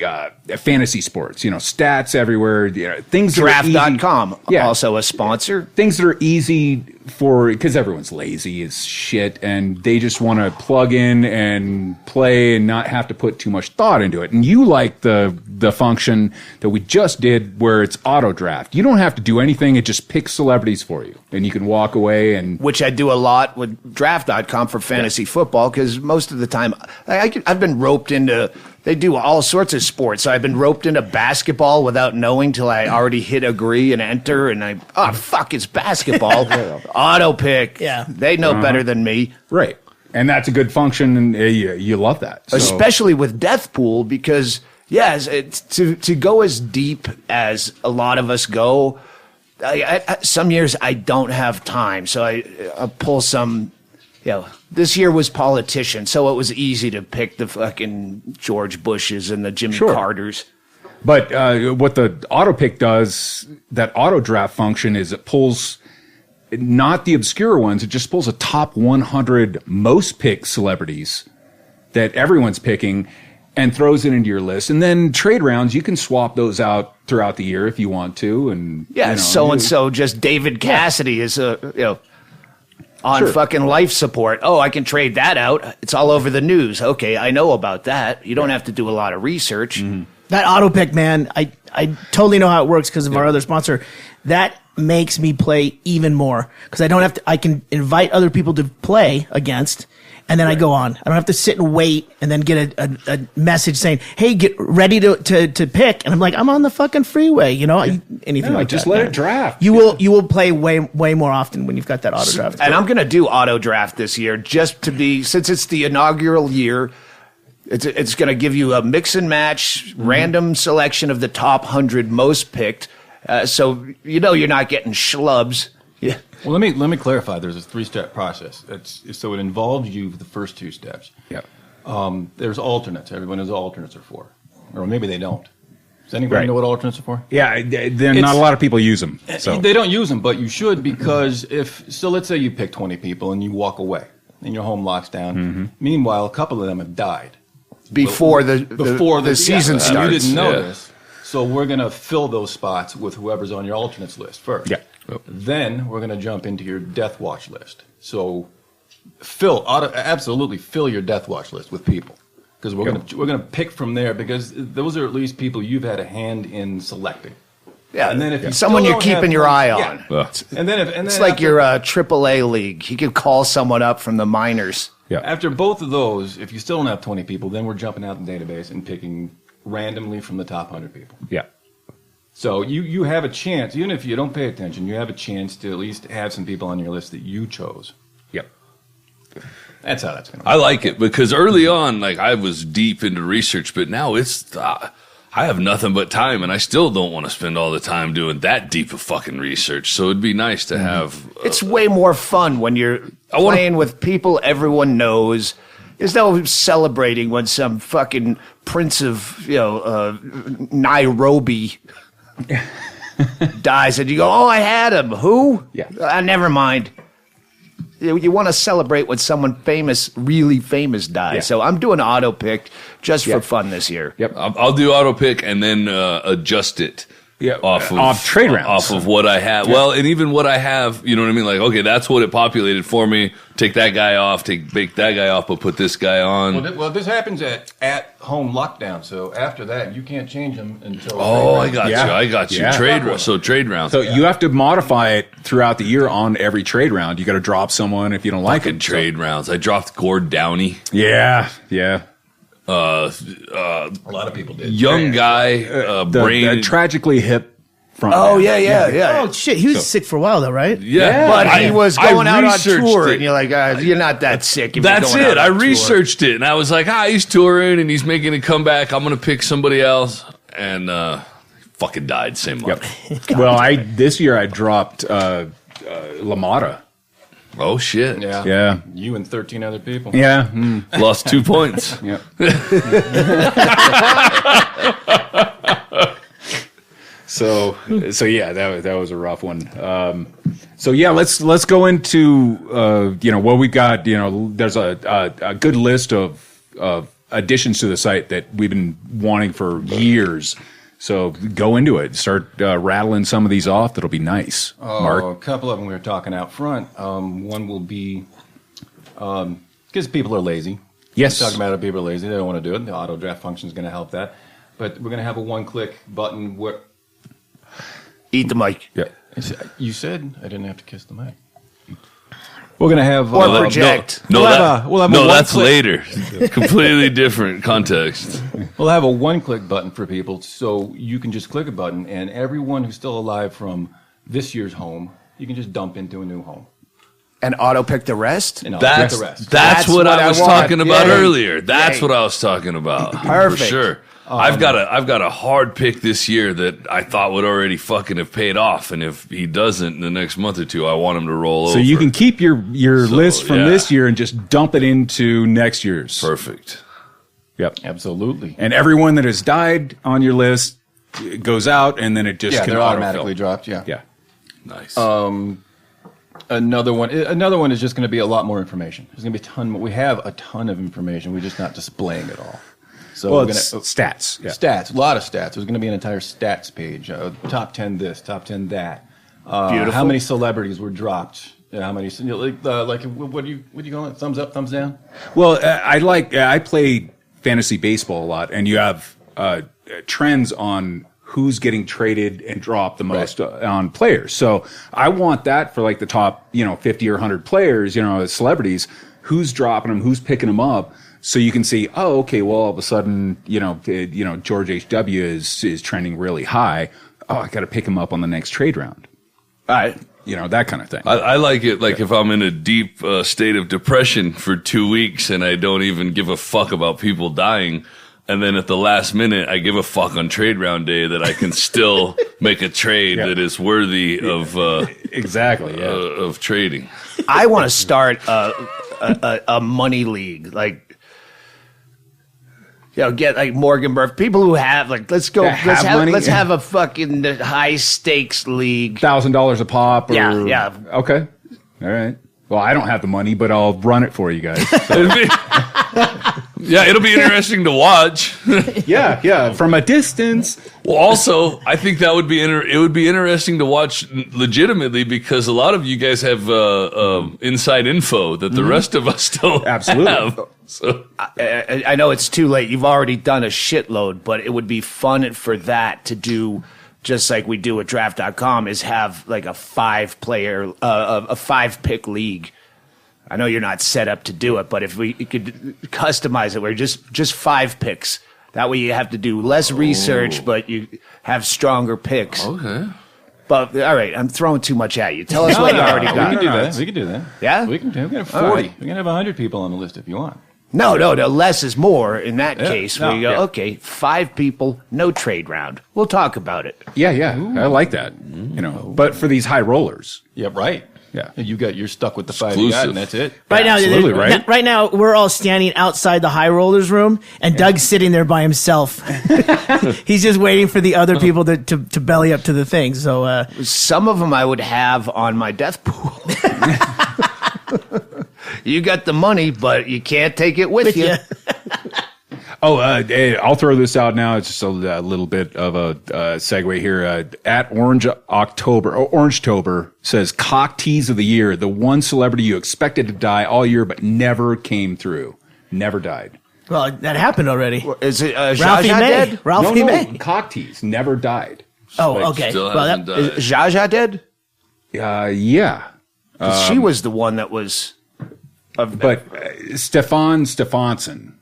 fantasy sports. Stats everywhere. Things that are easy- Draft.com, Yeah. also a sponsor. Things that are easy because everyone's lazy as shit and they just want to plug in and play and not have to put too much thought into it. And you like the function that we just did where it's auto draft. You don't have to do anything. It just picks celebrities for you and you can walk away and Which I do a lot with Draft.com for fantasy football because most of the time I've been roped into. They do all sorts of sports. So I've been roped into basketball without knowing till I already hit agree and enter. And fuck, it's basketball. Auto pick. Yeah. They know better than me. right. And that's a good function and you love that. So- Especially with Death Pool because, yes, to go as deep as a lot of us go, some years I don't have time. So I pull some... this year was politician, so it was easy to pick the fucking George Bushes and the Jimmy Carters. But what the auto pick does, that auto draft function, is it pulls not the obscure ones, it just pulls a top 100 most picked celebrities that everyone's picking and throws it into your list. And then trade rounds, you can swap those out throughout the year if you want to. And so just David Cassidy is on fucking life support. Oh, I can trade that out. It's all over the news. Okay, I know about that. You don't have to do a lot of research. That auto pick, man, I totally know how it works because of our other sponsor. That makes me play even more because I don't have to. I can invite other people to play against, and then I go on. I don't have to sit and wait and then get a message saying, "Hey, get ready to pick." And I'm like, I'm on the fucking freeway, anything like just that. let man. it draft. You will play way more often when you've got that auto draft. And I'm going to do auto draft this year just to be, since it's the inaugural year, it's going to give you a mix and match, random selection of the top 100 most picked. So you're not getting schlubs. Yeah. Well, let me clarify. There's a 3-step process. So it involves you for the first 2 steps. Yeah. There's alternates. Everyone knows what alternates are for, or maybe they don't. Does anybody know what alternates are for? Yeah, then not a lot of people use them. So. They don't use them, but you should because let's say you pick 20 people and you walk away and your home locks down. Meanwhile, a couple of them have died Before the season and starts. you didn't know this. So we're going to fill those spots with whoever's on your alternates list first. Yeah. Then we're going to jump into your death watch list. So absolutely fill your death watch list with people because we're going to pick from there because those are at least people you've had a hand in selecting. Yeah, and then if you someone still you're don't have keeping your one- eye yeah. on. And then It's like your AAA league. You could call someone up from the minors. Yeah. After both of those, if you still don't have 20 people, then we're jumping out the database and picking randomly from the top 100 people. Yeah. So you have a chance, even if you don't pay attention, you have a chance to at least have some people on your list that you chose. Yep. That's how that's going to work. I like it because early on, I was deep into research, but now it's I have nothing but time, and I still don't want to spend all the time doing that deep of fucking research. So it'd be nice to have. It's way more fun when you're playing with people everyone knows. There's no celebrating when some fucking prince of Nairobi dies and you go, "Oh, I had him." Who? Yeah. Never mind. You want to celebrate when someone famous, really famous dies. Yeah. So I'm doing auto pick just for fun this year. Yep. I'll do auto pick and then adjust it off trade rounds. Off of what I have. Well, and even what I have, you know what I mean? Like, okay, that's what it populated for me. Take that guy off, bake that guy off, but put this guy on. Well, this happens at home lockdown. So after that, you can't change them until. I got you. Yeah. Trade rounds. So you have to modify it throughout the year on every trade round. You got to drop someone if you don't like it. Trade rounds. I dropped Gord Downey. Yeah. A lot of people did. Young guy, brain. The tragically hip front. Oh, man. yeah. Oh shit, he was sick for a while though, right? Yeah, But he was going out on researched tour, it. and you're like, you're not that sick. If That's you're going it. out I on tour. researched it, and I was like, he's touring, and he's making a comeback. I'm going to pick somebody else. And fucking died same month. Well, this year I dropped LaMotta. Oh, shit. Yeah. You and 13 other people. Yeah. Lost 2 points. Yep. So yeah, that was a rough one. So yeah, let's go into what we got. There's a good list of additions to the site that we've been wanting for years. So go into it. Start rattling some of these off. That'll be nice. Mark, A couple of them we were talking out front. One will be because people are lazy. Yes. We're talking about it, people are lazy. They don't want to do it. The auto draft function is going to help that. But we're going to have a one-click button where. Eat the mic. Yeah. You said I didn't have to kiss the mic. We're going to have. Or project. We'll have a that's one-click- later. Completely different context. We'll have a one-click button for people, so you can just click a button, and everyone who's still alive from this year's home, you can just dump into a new home. And auto pick the rest? And I'll That's pick the rest. that's what I was want. talking about Yay. earlier. That's Yay. what I was talking about. Perfect. For sure. I've got a hard pick this year that I thought would already fucking have paid off, and if he doesn't in the next month or two, I want him to roll over. so you can keep your list from this year and just dump it into next year's. Perfect. Yep. Absolutely. And everyone that has died on your list goes out, and then it just Yeah, can they're autofill. automatically dropped. Yeah. Yeah. Nice. Another one is just going to be a lot more information. There's going to be a ton more. We have a ton of information. We're just not displaying it all. So Well, we're it's gonna, stats. Yeah. stats, a lot of stats. There's going to be an entire stats page. Top 10 this, top 10 that. Beautiful. How many celebrities were dropped? How many? What do you call it? Thumbs up, thumbs down? Well, I play fantasy baseball a lot, and you have trends on who's getting traded and dropped the most on players. So I want that for like the top, 50 or 100 players, celebrities, who's dropping them, who's picking them up. So you can see, oh, okay, well, all of a sudden, George H.W. is trending really high. Oh, I got to pick him up on the next trade round. All right. That kind of thing. I like it like if I'm in a deep state of depression for 2 weeks and I don't even give a fuck about people dying, and then at the last minute I give a fuck on trade round day that I can still make a trade that is worthy of Exactly. Yeah. of trading. I want to start a money league, get like Morgan Burke, people who have let's go, money? let's have a fucking high stakes league. $1,000 a pop. Or, Yeah. Okay. All right. Well, I don't have the money, but I'll run it for you guys. So. It'll be interesting to watch. Yeah. From a distance. Well, also, I think that would be it would be interesting to watch legitimately because a lot of you guys have inside info that the rest of us don't Absolutely. have. So I know it's too late. You've already done a shitload, but it would be fun for that to do. Just like we do at draft.com, is have like a 5-player, a 5-pick league. I know you're not set up to do it, but if we could customize it where just 5 picks, that way you have to do less research, but you have stronger picks. okay. But all right, I'm throwing too much at you. Tell us what you already We got. can do that. We can do that. Yeah? We can have 40. All right. We can have 100 people on the list if you want. No, less is more in that case. No, Where you go, yeah. okay, 5 people, no trade round. We'll talk about it. Yeah. I like that. But for these high rollers. Yeah, right. Yeah. You're stuck with the 5 you got, and that's it. Right Absolutely, now, right? Right now, we're all standing outside the high rollers room, and Doug's sitting there by himself. He's just waiting for the other people to belly up to the thing. So, Some of them I would have on my death pool. You got the money, but you can't take it with you. I'll throw this out now. It's just a little bit of a segue here. At Orangetober says cock tease of the year, the one celebrity you expected to die all year but never came through, never died. Well, that happened already. Is it Ralphie Zsa Zsa May. dead? Ralphie May. Cock tease never died. Oh, okay. Still Well, hasn't that, died. Is Zsa Zsa dead? Yeah. 'Cause she was the one that was. But Stefan Stefansson.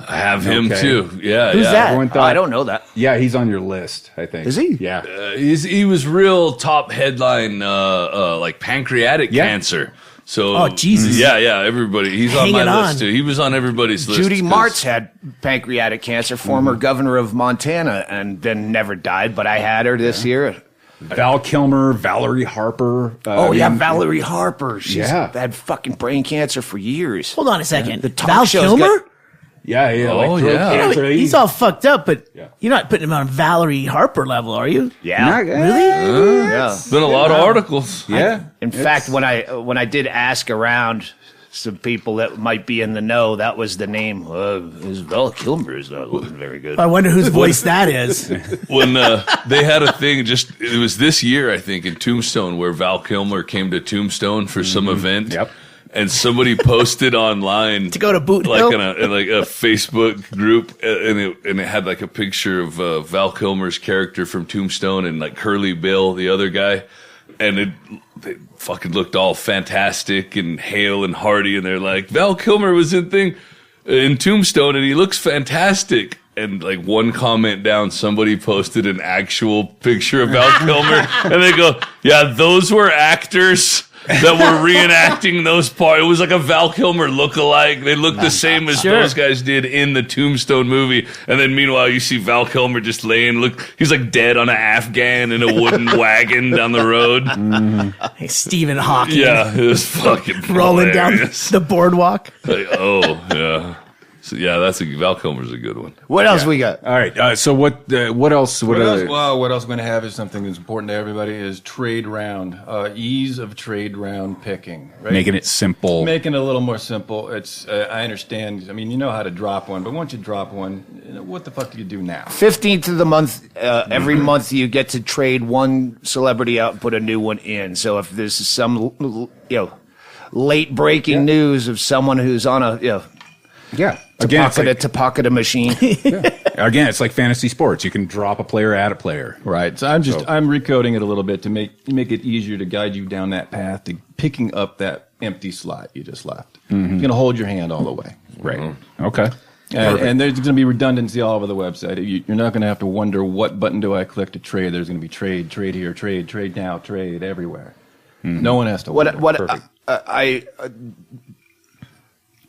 I have him Okay. too. Yeah, Who's yeah. that? Everyone Oh, thought, I don't know that. Yeah, he's on your list, I think. Is he? Yeah. He was real top headline, like pancreatic Yeah. cancer. So, Oh, Jesus. Yeah, everybody. He's on my Hanging list on. too. He was on everybody's list. Judy 'cause- Martz had pancreatic cancer, former governor of Montana, and then never died. But I had her this year. Val Kilmer, Valerie Harper. Valerie Harper. She's Yeah. had fucking brain cancer for years. hold on a second. The talk Val show's Kilmer? got- Yeah, Oh, throat yeah. cancer. He's all fucked up, but Yeah. you're not putting him on Valerie Harper level, are you? Yeah, Really? yeah. Been a lot of articles. Yeah. In fact, when I did ask around some people that might be in the know, that was the name. His Val Kilmer is not looking very good. I wonder whose voice that is. When they had a thing, it was this year, I think, in Tombstone, where Val Kilmer came to Tombstone for some event. Yep. And somebody posted online To go to Boot like Hill? in a Facebook group, and it had like a picture of Val Kilmer's character from Tombstone and like Curly Bill, the other guy, and it fucking looked all fantastic and hale and hearty, and they're like, Val Kilmer was in Tombstone and he looks fantastic. And like one comment down, somebody posted an actual picture of Val Kilmer, and they go, "Yeah, those were actors that were reenacting those parts. It was like a Val Kilmer lookalike. They looked the same as Sure. those guys did in the Tombstone movie. And then meanwhile, you see Val Kilmer just laying. Look, he's like dead on an Afghan in a wooden wagon down the road. Hey, Stephen Hawking Yeah, it was fucking rolling down hilarious. the boardwalk. Like, oh yeah. So yeah, Val Kilmer's a good one. What else we got? All right. So what else? What else we're going to have is something that's important to everybody is trade round, ease of trade round picking. Right? Making it simple. Making it a little more simple. It's I understand. I mean, you know how to drop one, but once you drop one, what the fuck do you do now? 15th of the month, every month you get to trade one celebrity out and put a new one in. So if there's some, late breaking news of someone who's on a, Yeah. Again, to pocket a machine. again, it's like fantasy sports. You can drop a player, add a player. Right. So I'm recoding it a little bit to make it easier to guide you down that path to picking up that empty slot you just left. It's going to hold your hand all the way. Right. Okay. And there's going to be redundancy all over the website. You're not going to have to wonder what button do I click to trade. There's going to be trade here, trade now, trade everywhere. No one has to wonder. I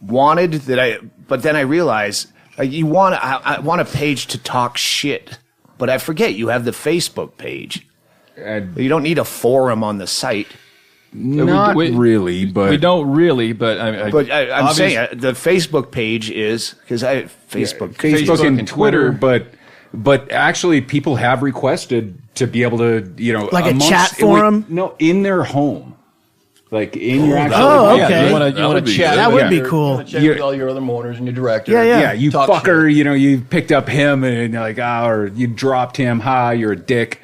wanted that but then I realized I want a page to talk shit, but I forget you have the Facebook page. You don't need a forum on the site. Not really, but we don't really. But I'm saying the Facebook page is because Facebook and Twitter, but actually people have requested to be able to, Like a chat forum? In their home. Like in your actual Oh, Yeah, okay. you want to be chat? good. That would be You cool. wanna chat with all your other mourners and your director. Yeah. you Talk fucker, shit. you picked up him and you're like, or you dropped him, you're a dick.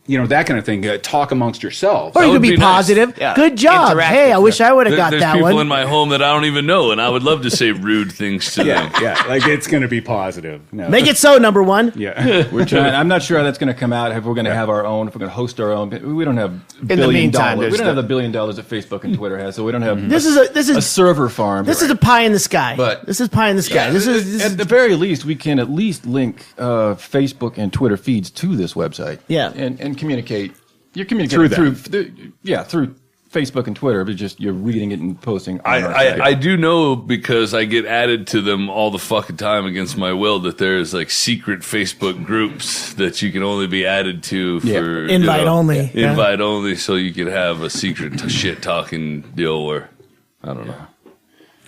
That kind of thing. Talk amongst yourselves. Or you would could be be nice. positive. Yeah. Good job. Interactive. Hey, I wish I would have got There's that people one. in my home that I don't even know, and I would love to say rude things to them. Yeah, like it's going to be positive. No. Make it so, number one. Yeah. We're trying. I'm not sure how that's going to come out. If we're going to have our own, if we're going to host our own, we don't have the meantime, $1 billion. We there's don't have the $1 billion that Facebook and Twitter has, so we don't have This is a server farm. This is a pie in the sky. But- this is pie in the sky. This is At the very least, we can at least link Facebook and Twitter feeds to this website. Yeah. and communicate. You're communicating through Facebook and Twitter, but just you're reading it and posting. On our site. I do know because I get added to them all the fucking time against my will that there's like secret Facebook groups that you can only be added to for Invite only. Yeah. Invite only, so you could have a secret shit talking deal where I don't know.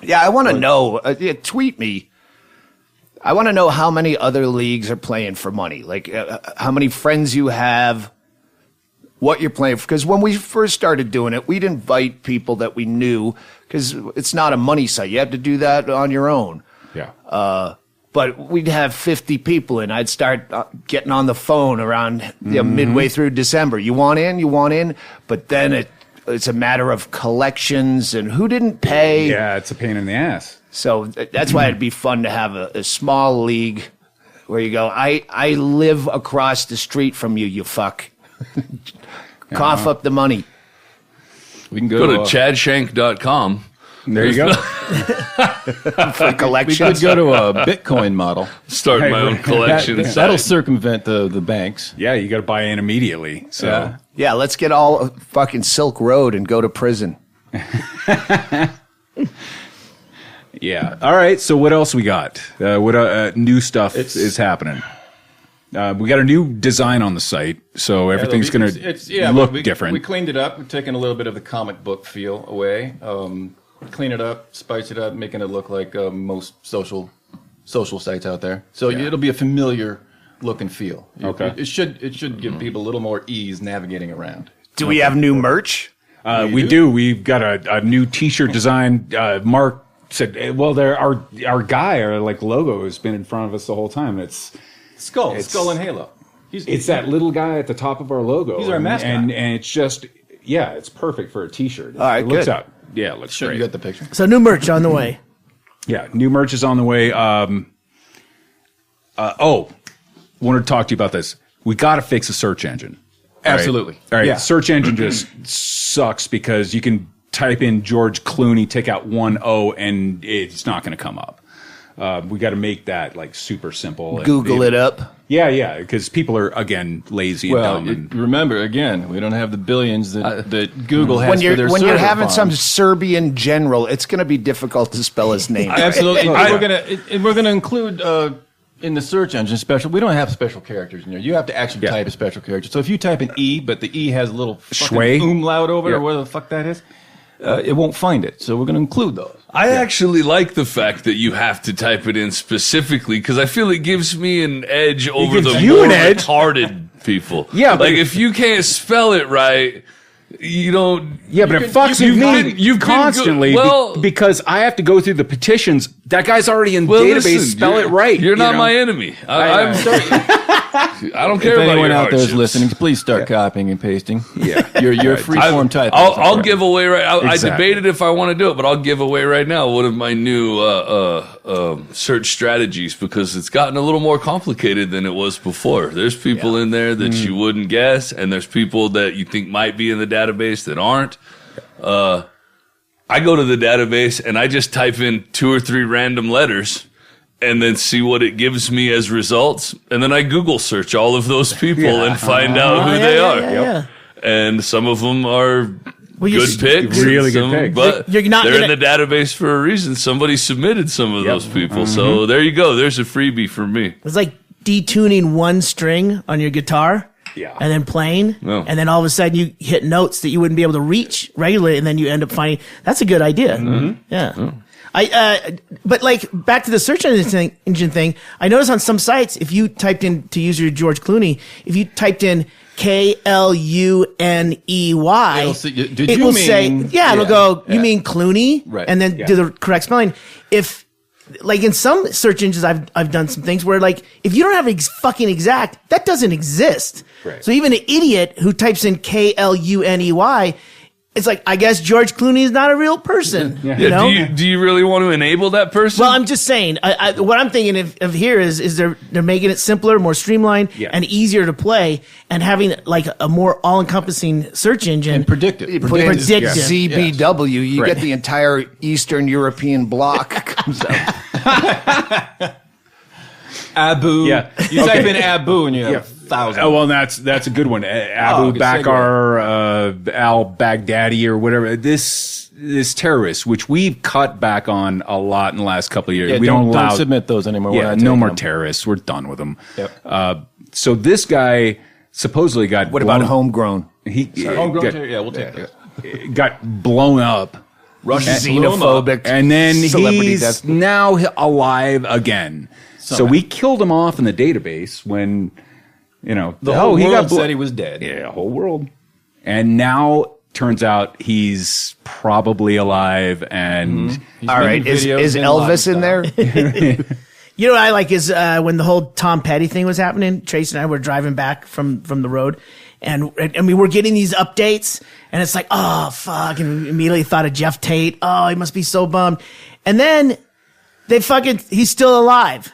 Yeah, I want to know. Tweet me. I want to know how many other leagues are playing for money. Like how many friends you have. What you're playing for. Because when we first started doing it, we'd invite people that we knew because it's not a money site. You have to do that on your own. Yeah. But we'd have 50 people, and I'd start getting on the phone around midway through December. You want in? You want in? But then it's a matter of collections and who didn't pay. Yeah, it's a pain in the ass. So that's why it'd be fun to have a small league where you go, I live across the street from you, you fuck. Cough up the money. We can Go to chadshank.com. There you go. For collection. We could go to a Bitcoin model. Start my own collection. That'll circumvent the banks. Yeah, you got to buy in immediately. So Yeah, let's get all fucking Silk Road and go to prison. yeah. All right. So what else we got? What new stuff is happening? We got a new design on the site, so everything's going to look different. We cleaned it up. We've taken a little bit of the comic book feel away. Clean it up, spice it up, making it look like most social sites out there. So it'll be a familiar look and feel. Okay. It should give people a little more ease navigating around. Do we have new merch? We do. We've got a new T-shirt design. Mark said, "Well, our guy, our logo has been in front of us the whole time. It's Skull and Halo. It's that little guy at the top of our logo. He's our mascot. and it's just it's perfect for a T-shirt. All right, it looks good. out. Yeah, it looks Sure, great. you got the picture. So new merch on the way. Yeah, new merch is on the way. Wanted to talk to you about this. We got to fix the search engine. Absolutely. All right. Yeah. Search engine just sucks because you can type in George Clooney, take out one O, and it's not going to come up. We got to make that super simple. Google it up. Yeah, because people are again lazy and Well, dumb. And, remember, again, we don't have the billions that Google has for their When you're server having some farms. Serbian general, it's going to be difficult to spell his name. Absolutely. We're gonna include in the search engine special. We don't have special characters in there. You have to actually type a special character. So if you type an E, but the E has a little fucking Schway? umlaut over it, Yeah. or whatever the fuck that is, it won't find it. So we're gonna include those. I actually like the fact that you have to type it in specifically because I feel it gives me an edge over gives the you more an edge? retarded people. Yeah, but- if you can't spell it right, you don't. yeah, but it fucks you've me been- you've been constantly well- because I have to go through the petitions. That guy's already in Well, database. listen, Spell it right. You're not know? my enemy. I'm sorry. I don't care If about anyone your out there is hardships. listening, please start copying and pasting. Yeah. You're free-form typing. I'll give away right. I Exactly. debated if I want to do it, but I'll give away right now one of my new search strategies because it's gotten a little more complicated than it was before. There's people in there that you wouldn't guess, and there's people that you think might be in the database that aren't. I go to the database and I just type in 2 or 3 random letters and then see what it gives me as results. And then I Google search all of those people and find out who they are. Yeah. And some of them are Well, good picks. really and good some- picks. But You're not they're in gonna- the database for a reason. Somebody submitted some of those people. So there you go. There's a freebie for me. It's like detuning one string on your guitar. Yeah. And then playing, No. and then all of a sudden you hit notes that you wouldn't be able to reach regularly, and then you end up finding that's a good idea. Yeah. But back to the search engine thing, I noticed on some sites, if you typed in to use your George Clooney, if you typed in Kluney, It'll say- did it you will mean- say, it'll go, you yeah. mean Clooney, Right. and then do the correct spelling. If in some search engines, I've done some things where if you don't have fucking exact, that doesn't exist. Right. So even an idiot who types in Kluney, it's I guess George Clooney is not a real person. Yeah, You know? do you really want to enable that person? Well, I'm just saying. What I'm thinking of here is they're making it simpler, more streamlined, Yeah. and easier to play, and having a more all-encompassing search engine. And predictive. You put in Predictive. ZBW, you Right. get the entire Eastern European bloc comes up. Abu. Yeah. You type in Abu and you have 1,000. Oh, well, that's a good one. Abu good Bakr, al-Baghdadi, or whatever. This terrorist, which we've cut back on a lot in the last couple of years. Yeah, we don't allow submit those anymore. We're Yeah, not no taking more them. terrorists. We're done with them. Yep. So this guy supposedly got What about blown- homegrown? He Homegrown got, terror? Yeah, we'll take that. got blown up. Russian blew 'em up. xenophobic, And then celebrity he's death. now alive again. So we killed him off in the database when, The whole he world got said he was dead. Yeah, whole world. And now turns out he's probably alive and All right, is videos Elvis in in there? You know what I like is when the whole Tom Petty thing was happening, Trace and I were driving back from the road, and we were getting these updates, and it's like, oh, fuck, and we immediately thought of Jeff Tate. Oh, he must be so bummed. And then he's still alive.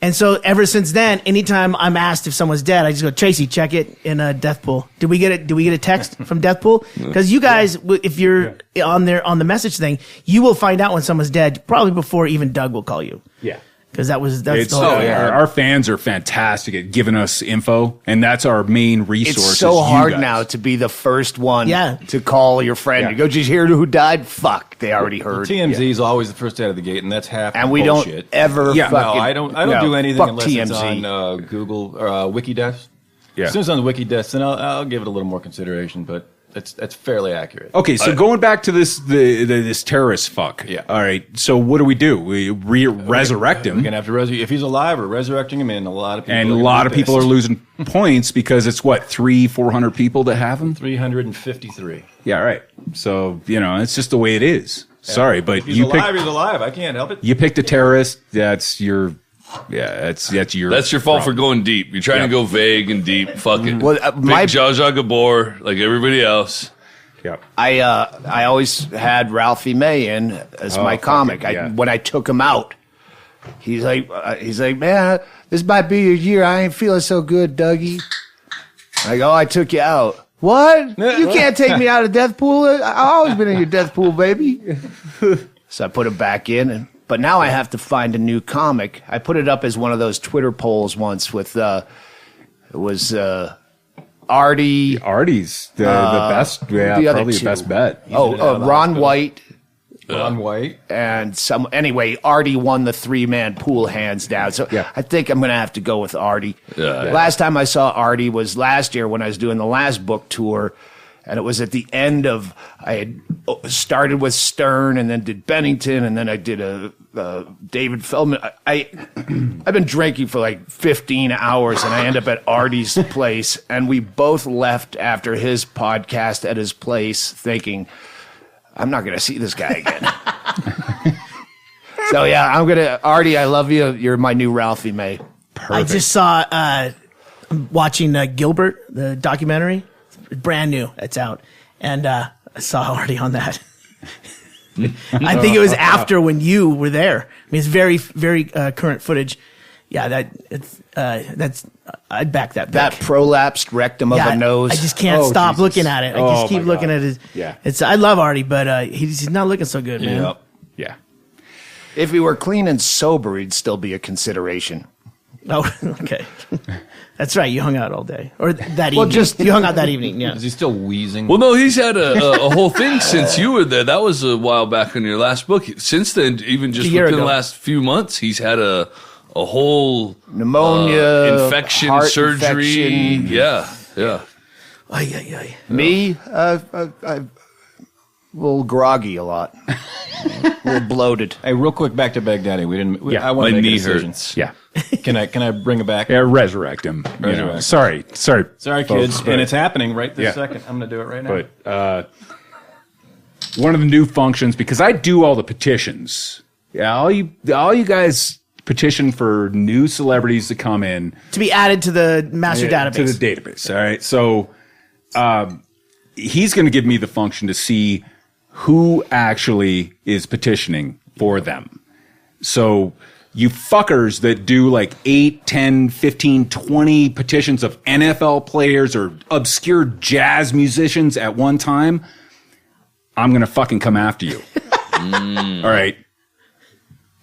And so ever since then, anytime I'm asked if someone's dead, I just go, Tracy, check it in a death pool. Did we get a text from death pool? Because you guys, if you're on the message thing, you will find out when someone's dead probably before even Doug will call you. Yeah. Because that's the whole thing. Our fans are fantastic at giving us info, and that's our main resource. It's so hard now to be the first one to call your friend. You go, did you hear who died? Fuck, they already heard. TMZ is always the first out of the gate, and that's half. And we bullshit. don't ever. No, I don't do anything unless TMZ. it's on Google or Wikidesk. Yeah. As soon as it's on Wikidesk, then I'll give it a little more consideration, but it's fairly accurate. Okay, so going back to this terrorist fuck. Yeah. All right. So what do? We resurrect him. We're gonna have to resurrect if he's alive. We're resurrecting him, and a lot of people. Are losing points because it's what 300-400 people that have him. 353. Yeah. Right. So it's just the way it is. Sorry, but if he's alive. He's alive. I can't help it. You picked a terrorist. That's your. Yeah, that's your. That's your fault for going deep. You're trying to go vague and deep. Fuck it. Well, Big Zsa Zsa Gabor, like everybody else. Yeah. I always had Ralphie May in as my comic. When I took him out, he's like, man, this might be your year. I ain't feeling so good, Dougie. I go, I took you out. What? You can't take me out of death pool. I've always been in your death pool, baby. So I put him back in, but now I have to find a new comic. I put it up as one of those Twitter polls once with it was Artie. Artie's the best. Yeah, probably the best bet. Ron White. Ron White. And Artie won the 3-man pool hands down. So I think I'm going to have to go with Artie. Last time I saw Artie was last year when I was doing the last book tour. And it was at the end of, I had started with Stern and then did Bennington and then I did a David Feldman. I've been drinking for like 15 hours and I end up at Artie's place. And we both left after his podcast at his place thinking, I'm not going to see this guy again. So yeah, Artie, I love you. You're my new Ralphie May. Perfect. I just saw, I'm watching Gilbert, the documentary. Brand new. It's out. And I saw Artie on that. I think it was after when you were there. I mean, it's very, very current footage. Yeah, that's I'd back that. That prolapsed rectum of a nose. I just can't stop looking at it. I just keep looking at it. Yeah. I love Artie, but he's not looking so good, man. Yep. Yeah. If he were clean and sober, he'd still be a consideration. Oh, okay. That's right. You hung out all day, or that evening. You hung out that evening. Yeah. Is he still wheezing? Well, no, he's had a whole thing since you were there. That was a while back in your last book. Since then, even just within the last few months, he's had a whole pneumonia, infection, heart surgery. Infection. Yeah. Me, I'm a little groggy a lot, a little bloated. Hey, real quick, back to Baghdadi. I want my to make knee a decision. hurts. Yeah. Can I bring it back? Yeah, resurrect him. Sorry, Sorry, folks, kids. but- And it's happening right this second. I'm going to do it right now. But one of the new functions, because I do all the petitions. Yeah, all you guys petition for new celebrities to come in to be added to the master database. To the database. All right. So he's going to give me the function to see who actually is petitioning for them. So you fuckers that do like 8, 10, 15, 20 petitions of NFL players or obscure jazz musicians at one time, I'm going to fucking come after you. All right.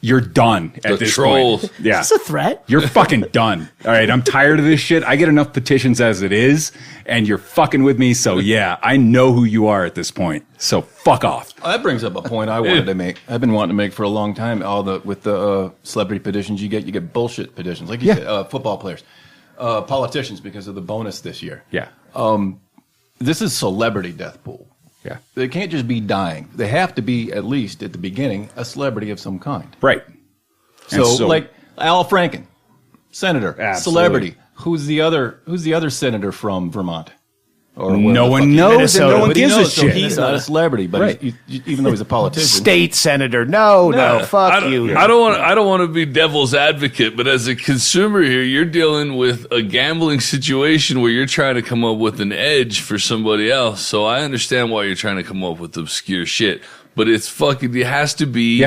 You're done at this trolls. point. Yeah. Is this a threat? You're fucking done. All right. I'm tired of this shit. I get enough petitions as it is, and you're fucking with me. So, yeah, I know who you are at this point. So, fuck off. That brings up a point I wanted to make. I've been wanting to make for a long time. With the celebrity petitions you get bullshit petitions. Like you said, football players, politicians because of the bonus this year. Yeah. This is celebrity death pool. Yeah. They can't just be dying. They have to be, at least at the beginning, a celebrity of some kind. Right. So like Al Franken, senator, Absolutely. celebrity. Who's the other senator from Vermont? Or No one knows, and no one Nobody gives a knows, so shit. he's not a celebrity, but Right. even though he's a politician. State senator. No, fuck you. I don't want to be devil's advocate, but as a consumer here, you're dealing with a gambling situation where you're trying to come up with an edge for somebody else. So I understand why you're trying to come up with obscure shit, but it has to be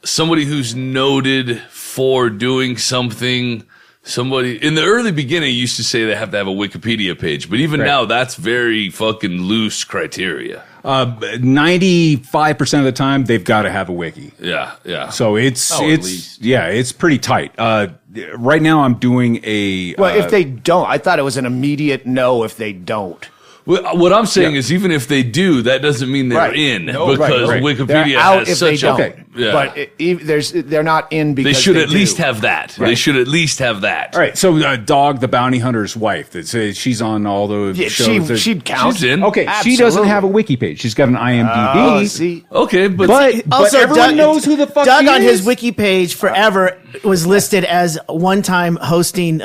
somebody who's noted for doing something. Somebody in the early beginning used to say they have to have a Wikipedia page, but even now that's very fucking loose criteria. 95% of the time they've got to have a wiki. Yeah. So it's least. it's pretty tight. Right now I'm doing a Well, if they don't, I thought it was an immediate no if they don't. Well, what I'm saying is, even if they do, that doesn't mean they're in because Wikipedia They're out has if such they don't. a. Yeah. But they're not in because they should at do. least have that. They should at least have that. All right, so Dog the Bounty Hunter's wife. That says she's on all the shows. She'd count. She's in. Okay, Absolutely. she doesn't have a wiki page. She's got an IMDb. Oh, see, Okay, but but everyone knows who the fuck Doug he on is. his wiki page forever was listed as one time hosting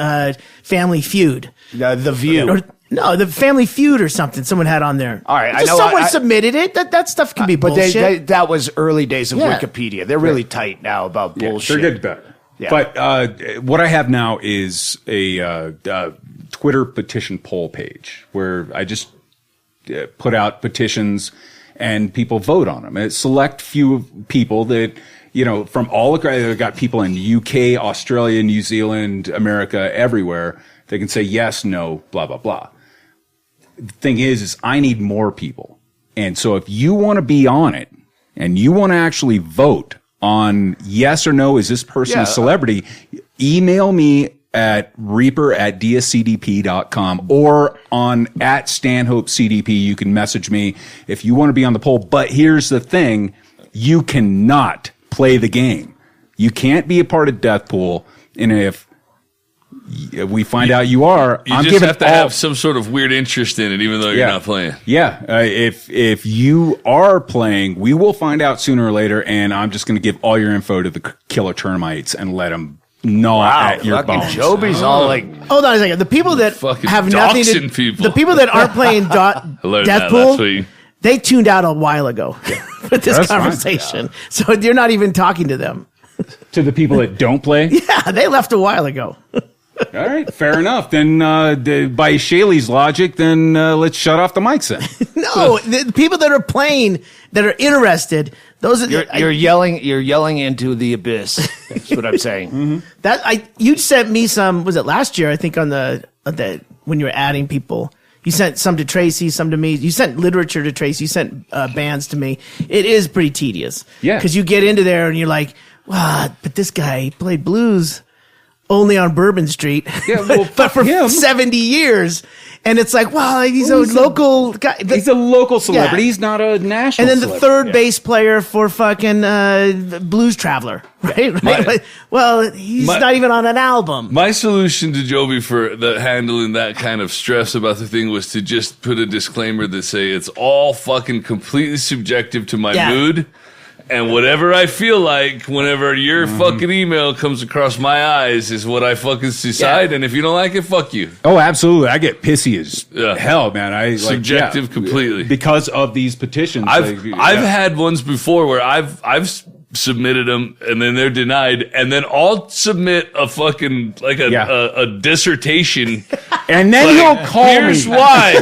Family Feud. the View. Or, no, the Family Feud or something someone had on there. All right, I Just know someone I- submitted it. That stuff can be But bullshit. that was early days of Yeah. Wikipedia. They're really tight now about bullshit. They're getting better. Yeah. But what I have now is a Twitter petition poll page where I just put out petitions and people vote on them. And select few people that, from all across, I've got people in UK, Australia, New Zealand, America, everywhere. They can say yes, no, blah, blah, blah. The thing is I need more people. And so if you want to be on it and you want to actually vote on yes or no, is this person a celebrity, email me at reaper@dscdp.com or on @StanhopeCDP. You can message me if you want to be on the poll. But here's the thing. You cannot play the game. You can't be a part of Death Pool. And if we find out you are, you I'm just giving have to have some sort of weird interest in it, even though you're not playing. Yeah, if you are playing, we will find out sooner or later, and I'm just going to give all your info to the killer termites and let them gnaw at your fucking bones. Jobi's all like, Hold on a second. The people that Fucking have nothing to doxing people. the people that aren't playing I learned that Death Pool, last week. they tuned out a while ago with this That's fine. conversation. So you're not even talking to them. To the people that don't play, Yeah, they left a while ago. all right, fair enough. Then by Chaille's logic, then let's shut off the mics then. No, the people that are playing, that are interested, those are you're yelling into the abyss. That's what I'm saying. you sent me some. Was it last year? I think on the when you were adding people, you sent some to Tracy, some to me. You sent literature to Tracy. You sent bands to me. It is pretty tedious. Yeah. because you get into there and you're like, wow, but this guy played blues only on Bourbon Street, Yeah, well, but for him. 70 years. And it's like, wow, he's a local guy. He's a local celebrity. Yeah. He's not a national. And then the celebrity. third bass player for fucking Blues Traveler, right? Well, he's not even on an album. My solution to Jobi for handling that kind of stress about the thing was to just put a disclaimer that say it's all fucking completely subjective to my mood. And whatever I feel like whenever your fucking email comes across my eyes is what I fucking decide. And if you don't like it, fuck you. Oh, absolutely. I get pissy as hell, man. Subjective completely. Because of these petitions. I've had ones before where I've submitted them and then they're denied, and then I'll submit a fucking a dissertation. And then he'll call Here's me. why.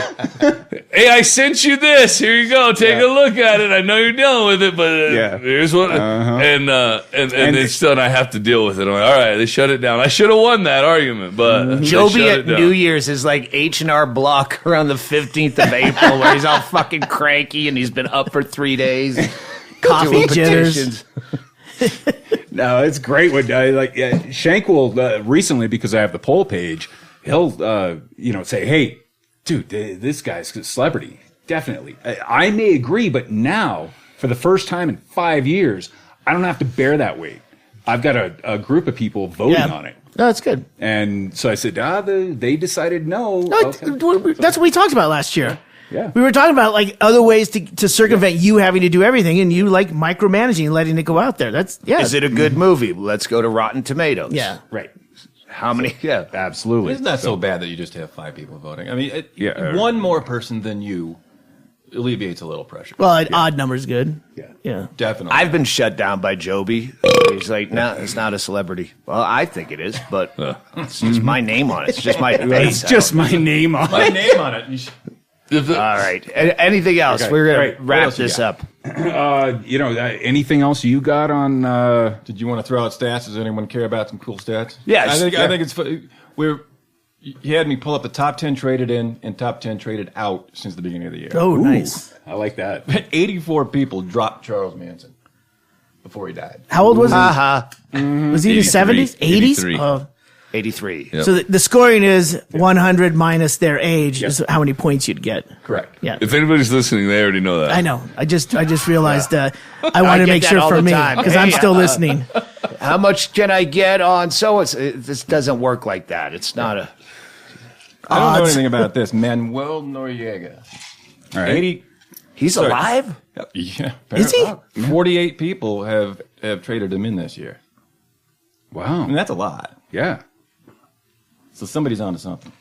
Hey, I sent you this. Here you go. Take a look at it. I know you're dealing with it, but here's what. And then still, I have to deal with it. I'm like, all right, they shut it down. I should have won that argument, but they shut Jobi it at down. New Year's is like H&R Block around the 15th of April, where he's all fucking cranky and he's been up for 3 days. Coffee doing jitters. petitions. No, it's great when Shank will recently, because I have the poll page, he'll say, hey, dude, this guy's a celebrity. Definitely. I may agree, but now, for the first time in 5 years, I don't have to bear that weight. I've got a group of people voting on it. No, that's good. And so I said, they decided no. No, Okay. that's what we talked about last year. Yeah. We were talking about like other ways to circumvent you having to do everything, and you like micromanaging and letting it go out there. That's Is it a good movie? Let's go to Rotten Tomatoes. Yeah. Right. How many? Yeah. Absolutely. It's not so bad that you just have 5 people voting. I mean, Yeah. one more person than you alleviates a little pressure. Well, odd number's good. Yeah. Yeah. Definitely. I've been shut down by Jobi. He's like, no, it's not a celebrity. Well, I think it is, but it's just my name on it. It's just my face. It's just my name on my it. name on it. You should- All right. Anything else? Okay. We're going Right. to What wrap else you this got? up. Anything else you got on? Did you want to throw out stats? Does anyone care about some cool stats? Yes. I think it's you had me pull up the top 10 traded in and top 10 traded out since the beginning of the year. Oh, nice. I like that. 84 people dropped Charles Manson before he died. How old was he? Haha. Was he in his 83. 70s? 80s? 83. Oh. 83. Yep. So the scoring is 100 minus their age is how many points you'd get. Correct. Yeah. If anybody's listening, they already know that. I know. I just realized I wanted to get make that sure all for the me time. because I'm Hey, still listening. How much can I get on this doesn't work like that. It's not a... I don't know Odds. anything about this. Manuel Noriega. All right. 80. He's Sorry. alive? Yeah. Is he? 48 people have traded him in this year. I Wow. mean, that's a lot. Yeah. So somebody's onto something.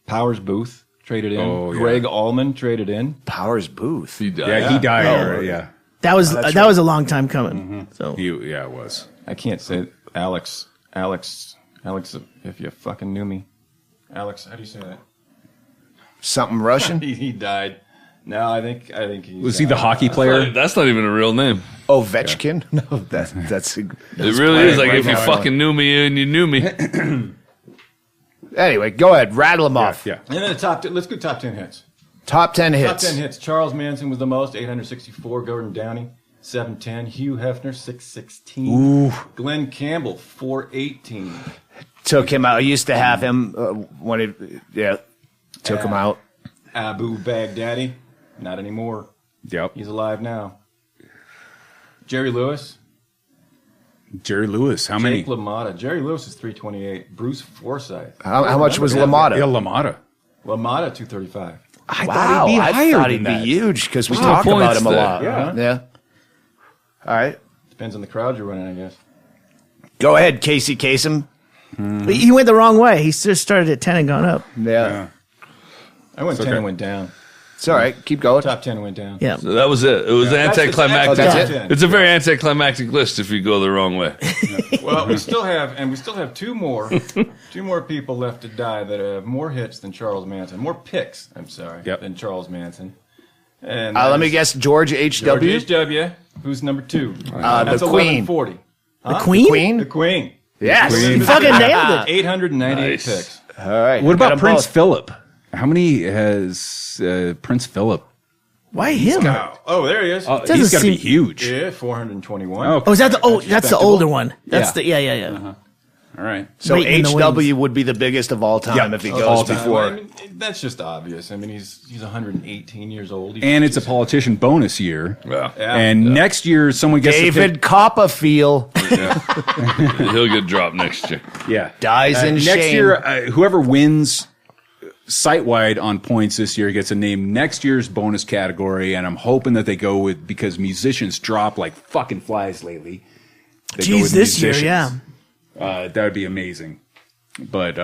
Powers Booth traded in. Oh, yeah. Greg Allman traded in. Powers Booth. He died. Yeah, he died already. Yeah. That was a long time coming. So Yeah, it was. I can't say Alex, if you fucking knew me. Alex, how do you say that? Something Russian? He died. No, I think he Was he the hockey player? That's not even a real name. Ovechkin? No, that's It really is like right if you now. fucking knew me and you knew me. Anyway, go ahead. Rattle them off. Yeah. And then the top 10, let's go top 10 hits. Top 10 Top hits. 10 hits. Charles Manson was the most, 864. Gordon Downey, 710. Hugh Hefner, 616. Ooh. Glenn Campbell, 418. Took him out. I used to have him took him out. Abu Baghdadi, not anymore. Yep. He's alive now. Jerry Lewis, Jerry Lewis. How many? Jake LaMotta. Jerry Lewis is 328. Bruce Forsyth. How much was Yeah, LaMotta? LaMotta. LaMotta, 235. I Wow, thought he'd be I higher thought than he'd that. be huge because we Wow, talk about points him a there. lot. Yeah. Yeah. All right. Depends on the crowd you're running, I guess. Go ahead, Casey Kasem. he went the wrong way. He just started at 10 and gone up. Yeah. I went 10 okay. and went down. It's all right. Keep going. Top 10 went down. Yeah. So that was it. It was anticlimactic. That's it? It's a very anticlimactic list if you go the wrong way. Well, we still have two more people left to die that have more hits than Charles Manson. More picks, I'm sorry, Yep. than Charles Manson. And Let me guess. George George H.W. H.W., who's number 2. The That's Queen. 1140. The Queen? Queen? The Queen. Yes. You fucking nailed it. 898 Nice. picks. All right. What Got about 'em Prince both. Philip? How many has Prince Philip? Why him? Oh, there he is. Doesn't He's got to be seem- huge. Yeah, 421. Okay. Oh, is that that's the older one. That's Yeah. yeah. All right. So Right in the H.W. wings. would be the biggest of all time Yep. if he All goes time. before. I mean, that's just obvious. I mean, he's 118 years old. And it's a politician bonus year. Yeah. And next year, someone gets to David pick. Copperfield He'll get dropped next year. Yeah. dies in Next shame. year, whoever wins site-wide on points this year gets a name next year's bonus category, and I'm hoping that they go with, because musicians drop like fucking flies lately. They go Jeez, with this year, musicians. yeah. That would be amazing. But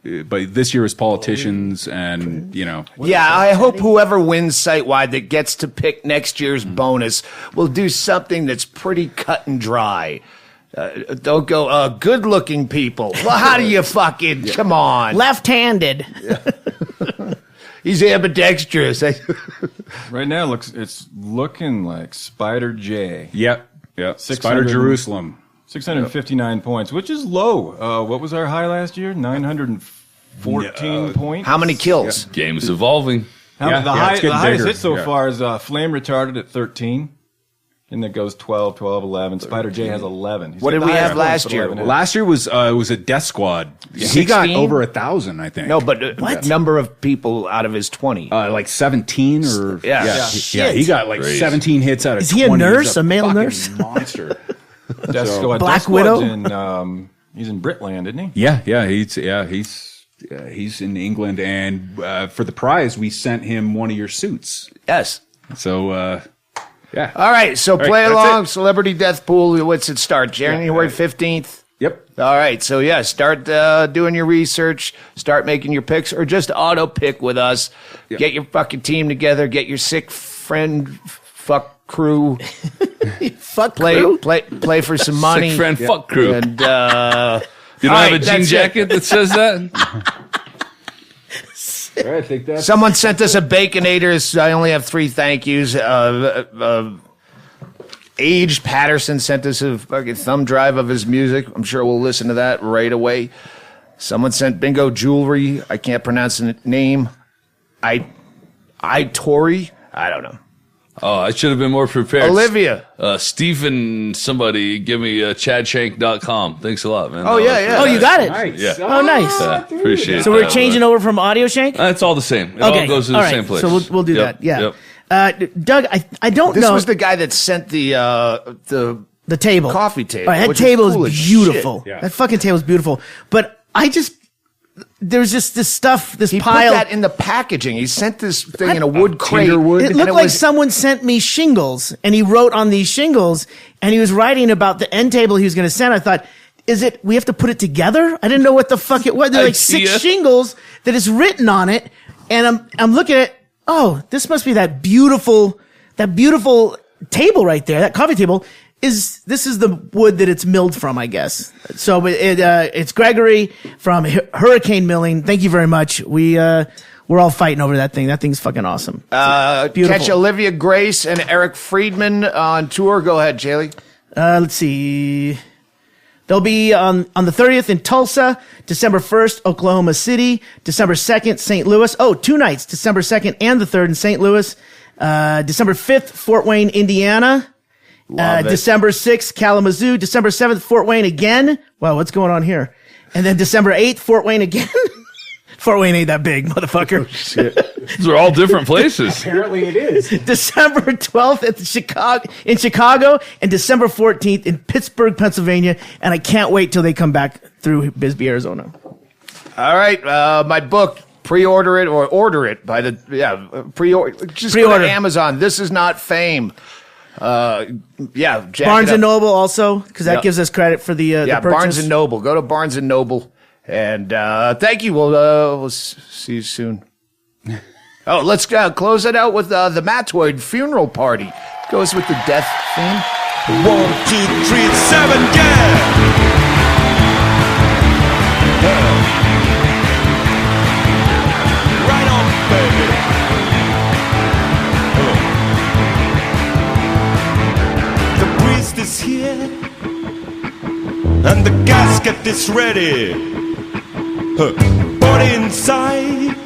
this year is politicians, and Yeah, I hope whoever wins site-wide that gets to pick next year's bonus will do something that's pretty cut and dry. Don't go, good-looking people. Well, how do you fucking, come on. Left-handed. He's ambidextrous. Right now, it's looking like Spider J. yep. 600 Spider Jerusalem. 659 points, which is low. What was our high last year? 914 points. How many kills? Game's evolving. The it's highest getting bigger. hit so Yeah. far is Flame Retarded at 13. And that goes 12, 11. Spider J has 11. He's What got did the we highest have points last with year? 11 hits. Last year was a Death Squad. He got 16? over 1,000, I think. No, but number of people out of his 20. Like 17 or Yeah. yeah. He got like Crazy. 17 hits out of Is he a 20. nurse, He's a male fucking nurse? monster. Death Squad. Black Death Squad's Widow? He's in Britland, isn't he? He's in England, and for the prize we sent him one of your suits. Yes. So yeah. All right, so right, play that's along. it. Celebrity Death Pool. What's it start? January 15th? Yep. All right. So, yeah, start doing your research, start making your picks, or just auto pick with us. Yep. Get your fucking team together. Get your sick friend, fuck crew. Fuck crew? Play for some money. Sick friend, fuck crew. And, you don't have right, a jean that's it. jacket that says that? I think that's Someone sent us a Baconators. I only have 3 thank yous. Age Patterson sent us a fucking thumb drive of his music. I'm sure we'll listen to that right away. Someone sent Bingo Jewelry. I can't pronounce the name. Tori. I don't know. Oh, I should have been more prepared. Olivia. Stephen, somebody, give me chadshank.com. Thanks a lot, man. Oh, yeah. Oh, you got it. nice. Yeah. Oh, nice. Appreciate it. So we're changing over from Audio Shank? It's all the same. It all goes to the same place. So we'll do Yep, that. Yeah. yep. Doug, I don't This know. was the guy that sent the table. coffee table, All right, that which is table cool as is beautiful. shit. Yeah. That fucking table is beautiful. But there's just this stuff, this He pile. put that in the packaging. He sent this thing in a wood crate. wood. It and looked like was- someone sent me shingles, and he wrote on these shingles, and he was writing about the end table he was going to send. I thought, we have to put it together? I didn't know what the fuck it was. There are like 6 Idea. shingles that is written on it, and I'm looking at, this must be that beautiful table right there, that coffee table. This is the wood that it's milled from, I guess. So it's Gregory from Hurricane Milling. Thank you very much. We're all fighting over that thing. That thing's fucking awesome. Beautiful. Catch Olivia Grace and Eric Friedman on tour. Go ahead, Chaille. Let's see. They'll be on the 30th in Tulsa, December 1st, Oklahoma City, December 2nd, St. Louis. 2 nights, December 2nd and the 3rd in St. Louis. December 5th, Fort Wayne, Indiana. Love it. December 6th, Kalamazoo. December 7th, Fort Wayne again. Wow, what's going on here? And then December 8th, Fort Wayne again. Fort Wayne ain't that big, motherfucker. These are all different places. Apparently it is. December 12th in Chicago and December 14th in Pittsburgh, Pennsylvania. And I can't wait till they come back through Bisbee, Arizona. All right, my book. Pre-order it or order it by the pre-order. Just go Pre-order. to Amazon. This is not fame. Jack Barnes it up. and Noble also, because that Yep. gives us credit for the purchase. Barnes and Noble. Go to Barnes and Noble, and thank you. We'll see you soon. Let's close it out with the Mattoid funeral party. Goes with the death theme. 1, 2, 3, 7, yeah! Right on, baby. The priest is here, and the casket is ready. Body inside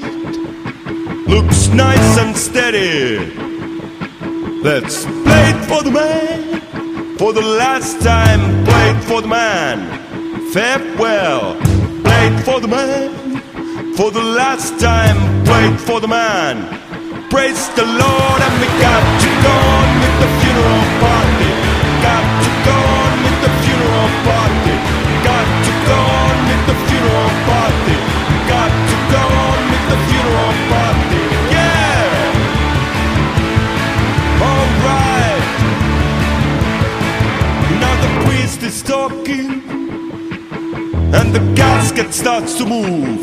looks nice and steady. Let's play it for the man, for the last time. Play it for the man. Farewell. Play it for the man, for the last time. Play it for the man. Praise the Lord, and we got to go on with the funeral party. Got to go on with the funeral party. Got to go on with the funeral party. Got to go on with the funeral party. Yeah! Alright. Now the priest is talking, and the casket starts to move.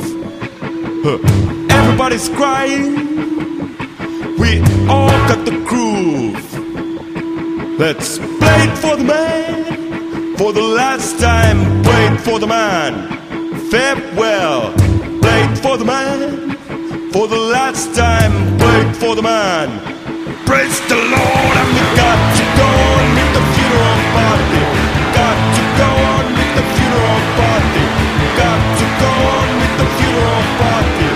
Everybody's crying. We all got the groove. Let's play it for the man, for the last time. Play it for the man. Farewell. Play it for the man, for the last time. Play it for the man. Praise the Lord, and we got to go on with the funeral party. Got to go on with the funeral party. Got to go on with the funeral party.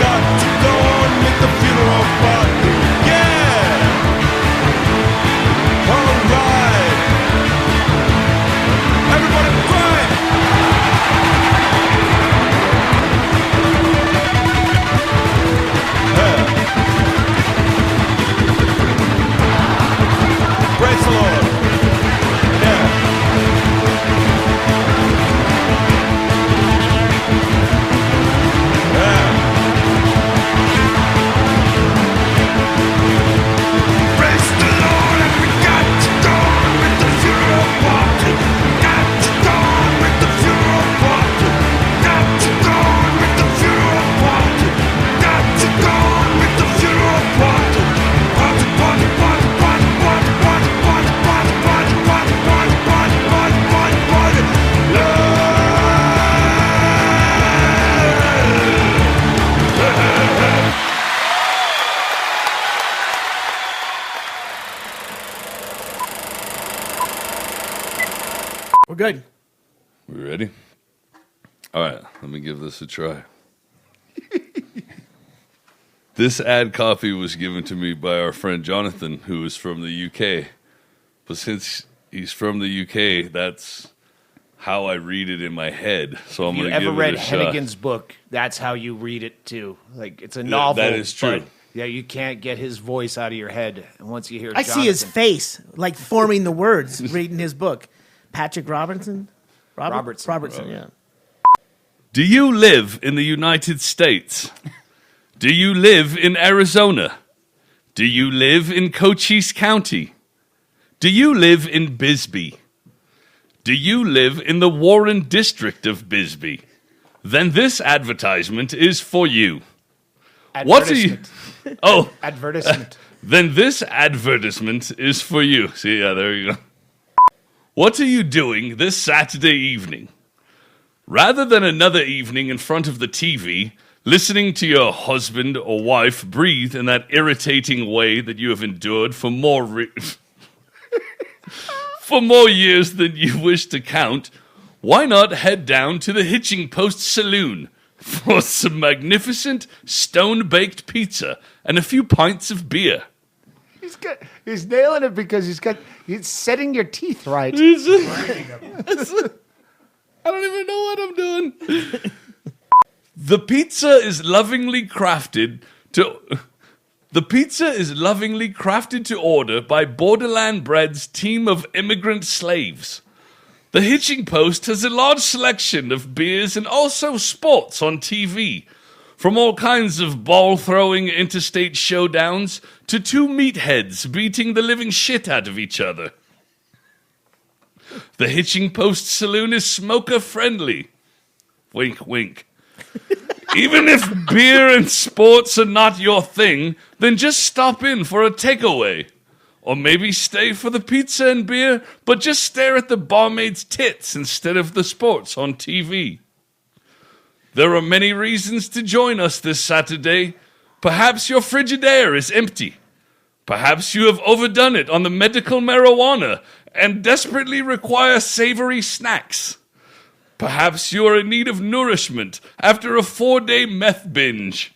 Got to go on with the funeral party. Yeah! All right. Everybody cry. Praise the Lord. good. We ready? All right, let me give this a try. This ad copy was given to me by our friend Jonathan, who is from the UK. But since he's from the UK, that's how I read it in my head. So I'm going to give it a shot. You ever read Hennigan's book? That's how you read it too. Like it's a novel. That is true. Yeah, you can't get his voice out of your head. And once you hear, I see his face like forming the words reading his book. Patrick Robertson. Robertson. Yeah. Do you live in the United States? Do you live in Arizona? Do you live in Cochise County? Do you live in Bisbee? Do you live in the Warren District of Bisbee? Then this advertisement is for you. What are you? Oh, advertisement. Then this advertisement is for you. See, yeah, there you go. What are you doing this Saturday evening? Rather than another evening in front of the TV, listening to your husband or wife breathe in that irritating way that you have endured for more for more years than you wish to count, why not head down to the Hitching Post Saloon for some magnificent stone-baked pizza and a few pints of beer? He's nailing it because he's setting your teeth right. I don't even know what I'm doing. The pizza is lovingly crafted to order by Borderland Bread's team of immigrant slaves. The Hitching Post has a large selection of beers and also sports on TV, from all kinds of ball-throwing interstate showdowns to two meatheads beating the living shit out of each other. The Hitching Post Saloon is smoker-friendly. Wink, wink. Even if beer and sports are not your thing, then just stop in for a takeaway. Or maybe stay for the pizza and beer, but just stare at the barmaid's tits instead of the sports on TV. There are many reasons to join us this Saturday. Perhaps your Frigidaire is empty. Perhaps you have overdone it on the medical marijuana and desperately require savory snacks. Perhaps you are in need of nourishment after a 4-day meth binge.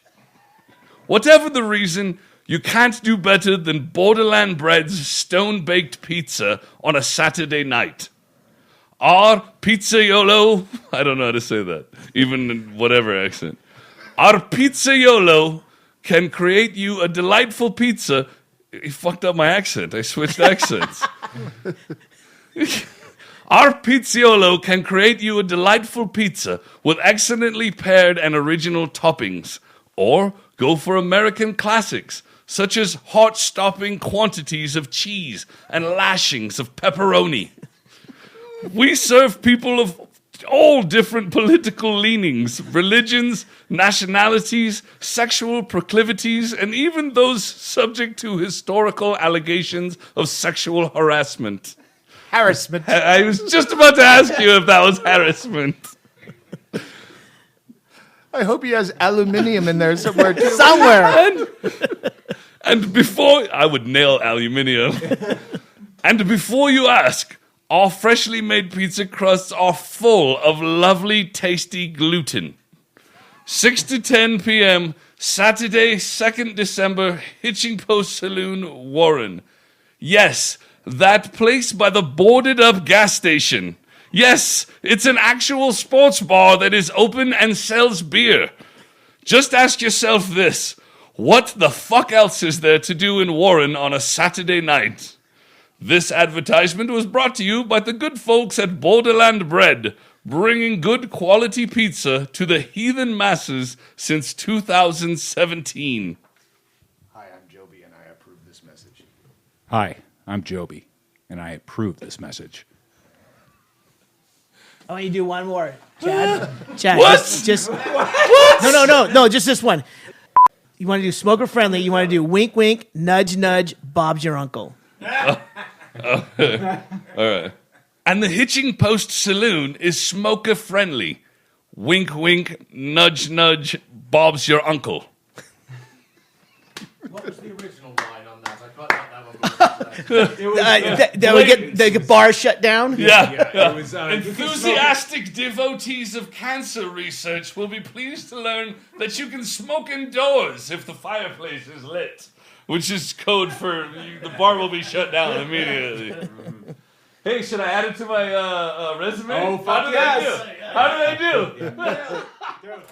Whatever the reason, you can't do better than Borderland Bread's stone-baked pizza on a Saturday night. Our pizzaiolo, I don't know how to say that, even in whatever accent. Our pizzaiolo can create you a delightful pizza. He fucked up my accent. I switched accents. Our pizzaiolo can create you a delightful pizza with excellently paired and original toppings. Or go for American classics, such as heart-stopping quantities of cheese and lashings of pepperoni. We serve people of all different political leanings, religions, nationalities, sexual proclivities, and even those subject to historical allegations of sexual harassment. Harassment. I was just about to ask you if that was harassment. I hope he has aluminium in there somewhere too. Somewhere. And before... I would nail aluminium. And before you ask... Our freshly made pizza crusts are full of lovely, tasty gluten. 6 to 10 p.m., Saturday, 2nd December, Hitching Post Saloon, Warren. Yes, that place by the boarded-up gas station. Yes, it's an actual sports bar that is open and sells beer. Just ask yourself this. What the fuck else is there to do in Warren on a Saturday night? This advertisement was brought to you by the good folks at Borderland Bread, bringing good quality pizza to the heathen masses since 2017. Hi, I'm Jobi, and I approve this message. Hi, I'm Jobi, and I approve this message. I want you to do one more, Chad. Chad, What? Just What? No, just this one. You want to do smoker friendly. You want to do wink, wink, nudge, nudge. Bob's your uncle. All right. And the Hitching Post Saloon is smoker friendly. Wink, wink, nudge, nudge. Bob's your uncle. What was the original line on that? I can't get that one. They get bars shut down. Yeah. It was, Enthusiastic devotees of cancer research will be pleased to learn that you can smoke indoors if the fireplace is lit, which is code for the bar will be shut down immediately. Hey, should I add it to my resume? Oh, fuck How did I do?